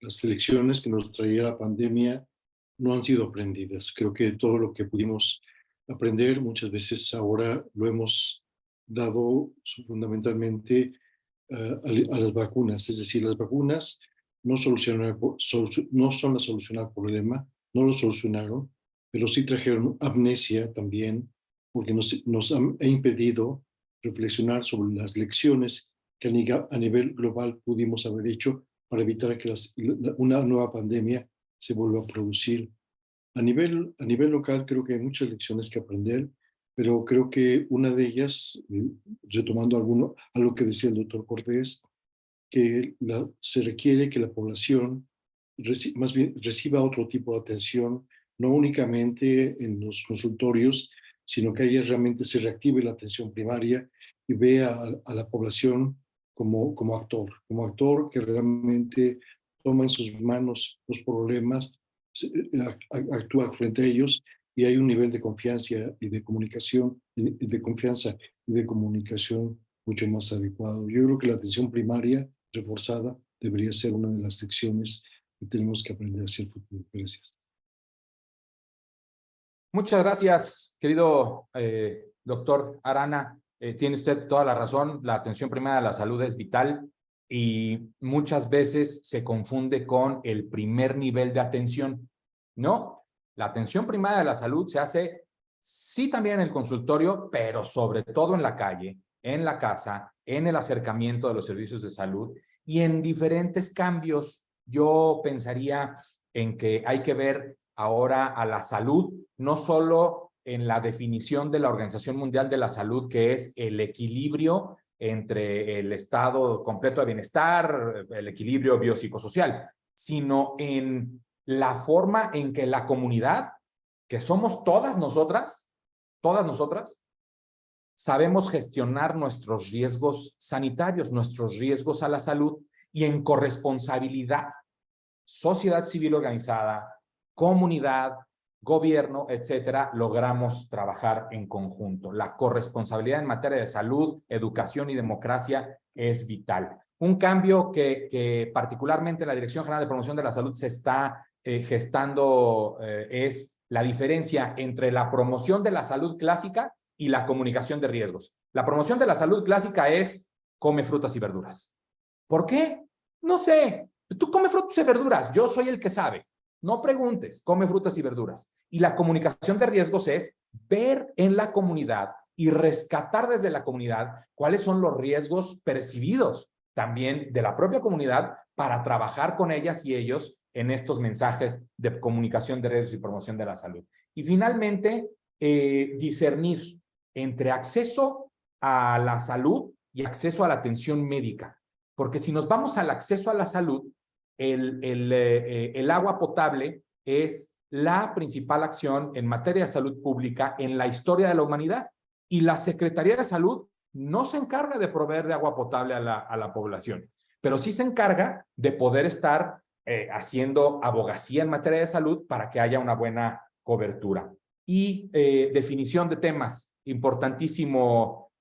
las lecciones que nos traía la pandemia no han sido aprendidas. Creo que todo lo que pudimos aprender muchas veces ahora lo hemos dado fundamentalmente a las vacunas. Es decir, las vacunas no son la solución al problema, no lo solucionaron, pero sí trajeron amnesia también, porque nos han impedido reflexionar sobre las lecciones que a nivel global pudimos haber hecho para evitar que una nueva pandemia se vuelva a producir. A nivel local creo que hay muchas lecciones que aprender, pero creo que una de ellas, retomando algo que decía el doctor Cortés, que se requiere que la población más bien reciba otro tipo de atención, no únicamente en los consultorios, sino que ahí realmente se reactive la atención primaria y vea a la población como actor que realmente toma en sus manos los problemas, actúa frente a ellos y hay un nivel de confianza y de comunicación, de confianza y de comunicación mucho más adecuado. Yo creo que la atención primaria reforzada debería ser una de las lecciones que tenemos que aprender hacia el futuro. Gracias. Muchas gracias, querido doctor Arana. Tiene usted toda la razón. La atención primaria de la salud es vital y muchas veces se confunde con el primer nivel de atención. No, la atención primaria de la salud se hace sí también en el consultorio, pero sobre todo en la calle, en la casa, en el acercamiento de los servicios de salud y en diferentes cambios. Yo pensaría en que hay que ver ahora a la salud, no solo en la definición de la Organización Mundial de la Salud, que es el equilibrio entre el estado completo de bienestar, el equilibrio biopsicosocial, sino en la forma en que la comunidad, que somos todas nosotras, sabemos gestionar nuestros riesgos sanitarios, nuestros riesgos a la salud y en corresponsabilidad, sociedad civil organizada, comunidad, gobierno, etcétera, logramos trabajar en conjunto. La corresponsabilidad en materia de salud, educación y democracia es vital. Un cambio que particularmente la Dirección General de Promoción de la Salud se está gestando es la diferencia entre la promoción de la salud clásica y la comunicación de riesgos. La promoción de la salud clásica es come frutas y verduras. ¿Por qué? No sé. Tú come frutas y verduras. Yo soy el que sabe. No preguntes, come frutas y verduras. Y la comunicación de riesgos es ver en la comunidad y rescatar desde la comunidad cuáles son los riesgos percibidos también de la propia comunidad para trabajar con ellas y ellos en estos mensajes de comunicación de riesgos y promoción de la salud. Y finalmente, discernir entre acceso a la salud y acceso a la atención médica. Porque si nos vamos al acceso a la salud, el agua potable es la principal acción en materia de salud pública en la historia de la humanidad. Y la Secretaría de Salud no se encarga de proveer de agua potable a la población, pero sí se encarga de poder estar haciendo abogacía en materia de salud para que haya una buena cobertura. Y definición de temas, importantísimo.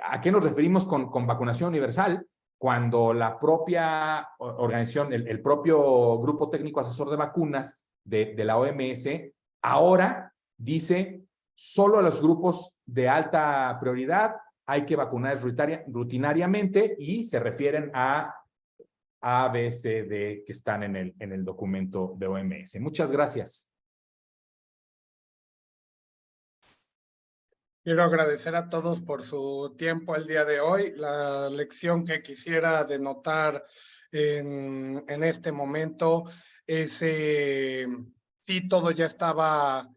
¿A qué nos referimos con vacunación universal? Cuando la propia organización, el propio Grupo Técnico Asesor de Vacunas de la OMS, ahora dice solo a los grupos de alta prioridad hay que vacunar rutinariamente y se refieren a A, B, C, D que están en el documento de OMS. Muchas gracias. Quiero agradecer a todos por su tiempo el día de hoy. La lección que quisiera denotar en este momento es sí, todo ya estaba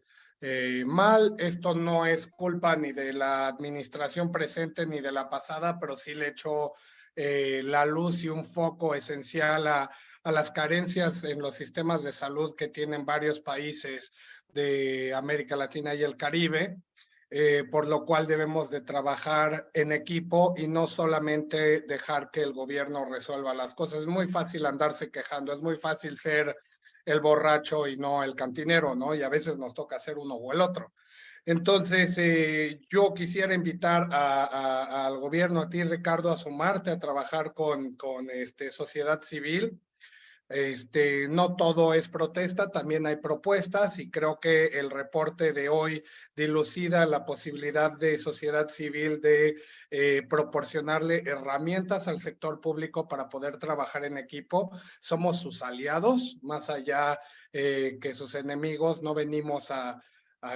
mal. Esto no es culpa ni de la administración presente ni de la pasada, pero sí le echó la luz y un foco esencial a las carencias en los sistemas de salud que tienen varios países de América Latina y el Caribe. Por lo cual debemos de trabajar en equipo y no solamente dejar que el gobierno resuelva las cosas. Es muy fácil andarse quejando, es muy fácil ser el borracho y no el cantinero, ¿no? Y a veces nos toca ser uno o el otro. Entonces, yo quisiera invitar al gobierno, a ti, Ricardo, a sumarte a trabajar con sociedad civil. No todo es protesta, también hay propuestas, y creo que el reporte de hoy dilucida la posibilidad de sociedad civil de proporcionarle herramientas al sector público para poder trabajar en equipo. Somos sus aliados, más allá que sus enemigos. No venimos a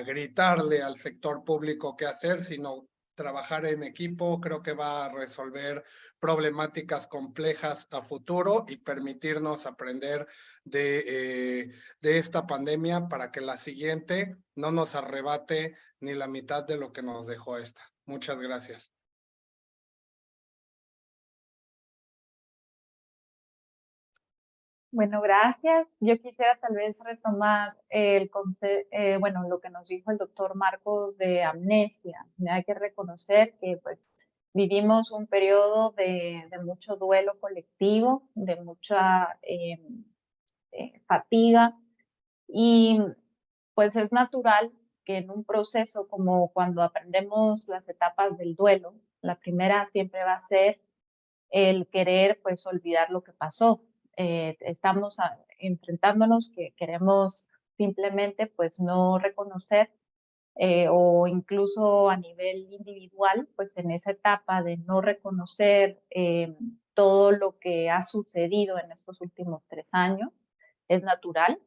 gritarle al sector público qué hacer, sino trabajar en equipo. Creo que va a resolver problemáticas complejas a futuro y permitirnos aprender de esta pandemia para que la siguiente no nos arrebate ni la mitad de lo que nos dejó esta. Muchas gracias. Bueno, gracias. Yo quisiera tal vez retomar lo que nos dijo el doctor Marcos de amnesia. Hay que reconocer que pues vivimos un periodo de mucho duelo colectivo, de mucha fatiga, y pues es natural que en un proceso como cuando aprendemos las etapas del duelo, la primera siempre va a ser el querer pues olvidar lo que pasó. Estamos enfrentándonos que queremos simplemente pues no reconocer o incluso a nivel individual, pues en esa etapa de no reconocer todo lo que ha sucedido en estos últimos 3 años, es natural,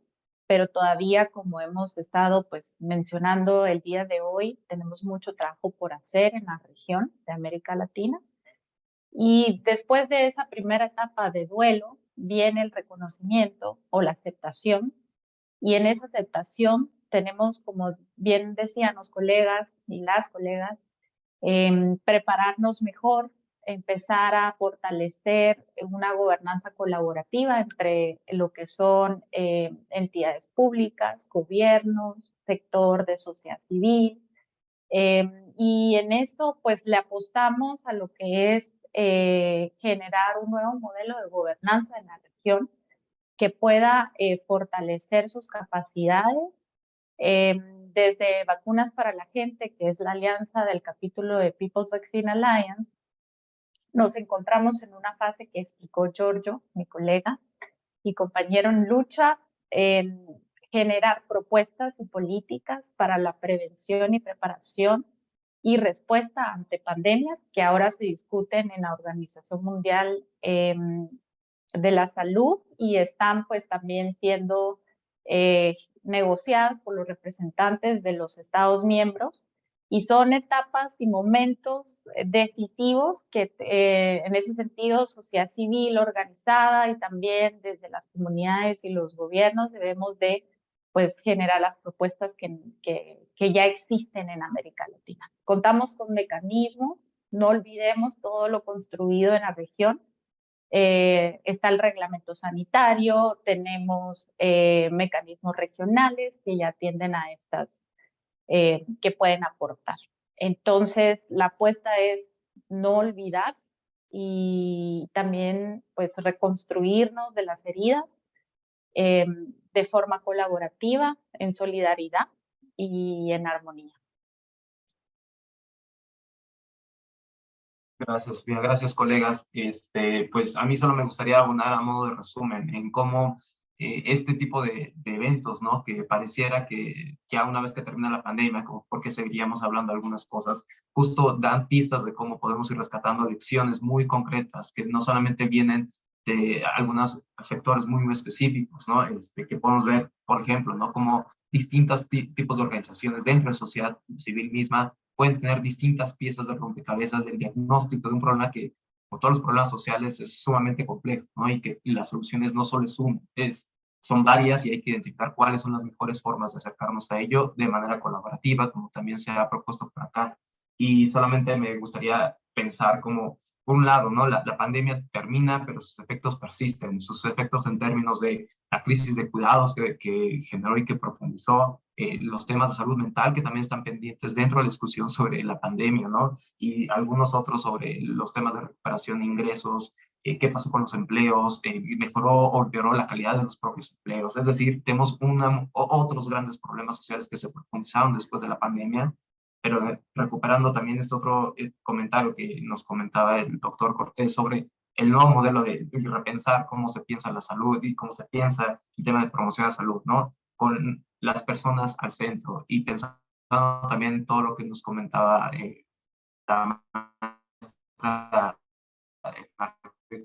pero todavía, como hemos estado pues mencionando el día de hoy, tenemos mucho trabajo por hacer en la región de América Latina. Y después de esa primera etapa de duelo viene el reconocimiento o la aceptación, y en esa aceptación tenemos, como bien decían los colegas y las colegas, prepararnos mejor, empezar a fortalecer una gobernanza colaborativa entre lo que son entidades públicas, gobiernos, sector de sociedad civil, y en esto pues le apostamos a lo que es generar un nuevo modelo de gobernanza en la región que pueda fortalecer sus capacidades, desde Vacunas para la Gente, que es la alianza del capítulo de People's Vaccine Alliance. Nos encontramos en una fase que explicó Giorgio, mi colega y compañero en lucha, en generar propuestas y políticas para la prevención y preparación y respuesta ante pandemias que ahora se discuten en la Organización Mundial de la Salud y están pues también siendo negociadas por los representantes de los Estados miembros, y son etapas y momentos decisivos que en ese sentido sociedad civil organizada y también desde las comunidades y los gobiernos debemos de pues generar las propuestas que ya existen en América Latina. Contamos con mecanismos, no olvidemos todo lo construido en la región. Está el reglamento sanitario, tenemos mecanismos regionales que ya atienden a estas, que pueden aportar. Entonces, la apuesta es no olvidar y también pues reconstruirnos de las heridas de forma colaborativa, en solidaridad y en armonía. Gracias, Sofía. Gracias, colegas. Pues a mí solo me gustaría abonar a modo de resumen en cómo este tipo de eventos, ¿no? Que pareciera que ya una vez que termina la pandemia, como porque seguiríamos hablando de algunas cosas, justo dan pistas de cómo podemos ir rescatando lecciones muy concretas que no solamente vienen de algunos sectores muy específicos, ¿no? Que podemos ver, por ejemplo, ¿no? Como distintos tipos de organizaciones dentro de la sociedad civil misma pueden tener distintas piezas de rompecabezas del diagnóstico de un problema que, como todos los problemas sociales, es sumamente complejo, ¿no? Y las soluciones no solo es una, son varias, y hay que identificar cuáles son las mejores formas de acercarnos a ello de manera colaborativa, como también se ha propuesto por acá. Y solamente me gustaría pensar como, por un lado, ¿no? La pandemia termina, pero sus efectos persisten, sus efectos en términos de la crisis de cuidados que generó y que profundizó, los temas de salud mental que también están pendientes dentro de la discusión sobre la pandemia, ¿no? Y algunos otros sobre los temas de recuperación de ingresos, qué pasó con los empleos, mejoró o empeoró la calidad de los propios empleos. Es decir, tenemos otros grandes problemas sociales que se profundizaron después de la pandemia, pero recuperando también este otro comentario que nos comentaba el doctor Cortés sobre el nuevo modelo de repensar cómo se piensa la salud y cómo se piensa el tema de promoción de la salud, ¿no? Con las personas al centro y pensando también todo lo que nos comentaba la maestra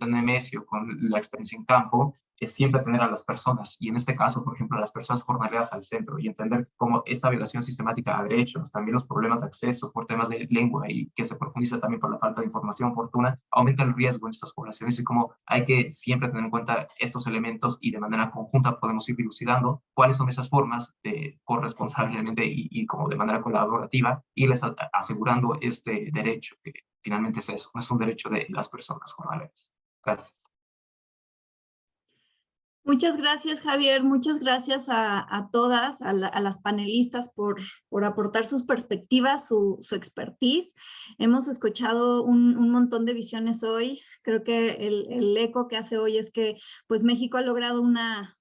Nemesio con la experiencia en campo, es siempre tener a las personas, y en este caso, por ejemplo, a las personas jornaleras al centro, y entender cómo esta violación sistemática de derechos, también los problemas de acceso por temas de lengua, y que se profundiza también por la falta de información oportuna, aumenta el riesgo en estas poblaciones, y cómo hay que siempre tener en cuenta estos elementos, y de manera conjunta podemos ir dilucidando cuáles son esas formas de corresponsablemente y como de manera colaborativa, irles asegurando este derecho, que finalmente es eso, es un derecho de las personas jornaleras. Gracias. Muchas gracias, Javier. Muchas gracias a todas, a las panelistas por aportar sus perspectivas, su expertise. Hemos escuchado un montón de visiones hoy. Creo que el eco que hace hoy es que pues, México ha logrado una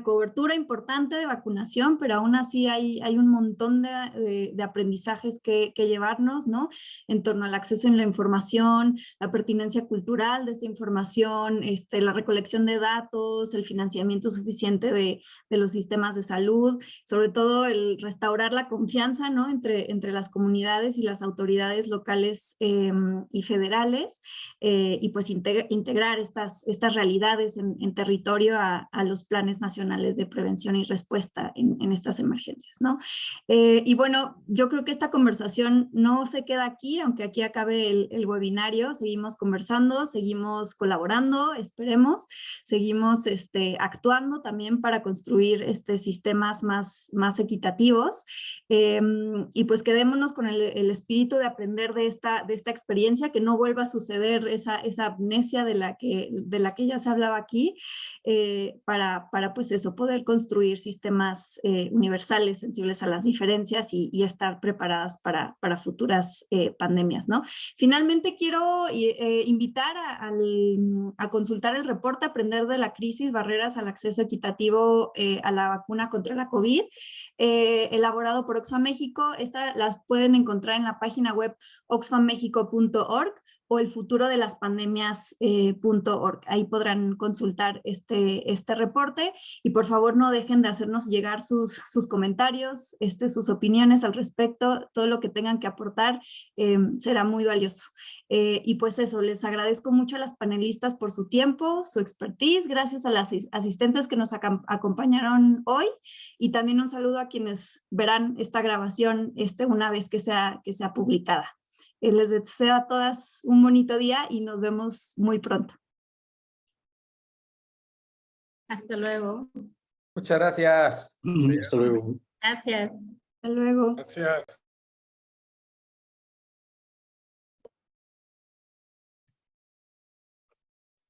cobertura importante de vacunación, pero aún así hay un montón de aprendizajes que llevarnos, ¿no? En torno al acceso a la información, la pertinencia cultural de esta información, la recolección de datos, el financiamiento suficiente de los sistemas de salud, sobre todo el restaurar la confianza, ¿no? entre las comunidades y las autoridades locales y federales, y pues integrar estas realidades en territorio a los planes nacionales de prevención y respuesta en estas emergencias, ¿no? Y bueno, yo creo que esta conversación no se queda aquí, aunque aquí acabe el webinario, seguimos conversando, seguimos colaborando, esperemos, seguimos actuando también para construir sistemas más equitativos, y pues quedémonos con el espíritu de aprender de esta experiencia, que no vuelva a suceder esa amnesia de la que ya se hablaba aquí, para pues eso, poder construir sistemas universales, sensibles a las diferencias y estar preparadas para futuras pandemias, ¿no? Finalmente quiero invitar a consultar el reporte Aprender de la crisis, barreras al acceso equitativo a la vacuna contra la COVID, elaborado por Oxfam México. Las pueden encontrar en la página web oxfammexico.org o el futuro de las pandemias.org. Ahí podrán consultar este reporte, y por favor no dejen de hacernos llegar sus comentarios, sus opiniones al respecto. Todo lo que tengan que aportar será muy valioso. Y pues eso, les agradezco mucho a las panelistas por su tiempo, su expertise, gracias a las asistentes que nos acompañaron hoy, y también un saludo a quienes verán esta grabación una vez que sea publicada. Les deseo a todas un bonito día y nos vemos muy pronto. Hasta luego. Muchas gracias. Hasta luego. Gracias. Hasta luego. Gracias.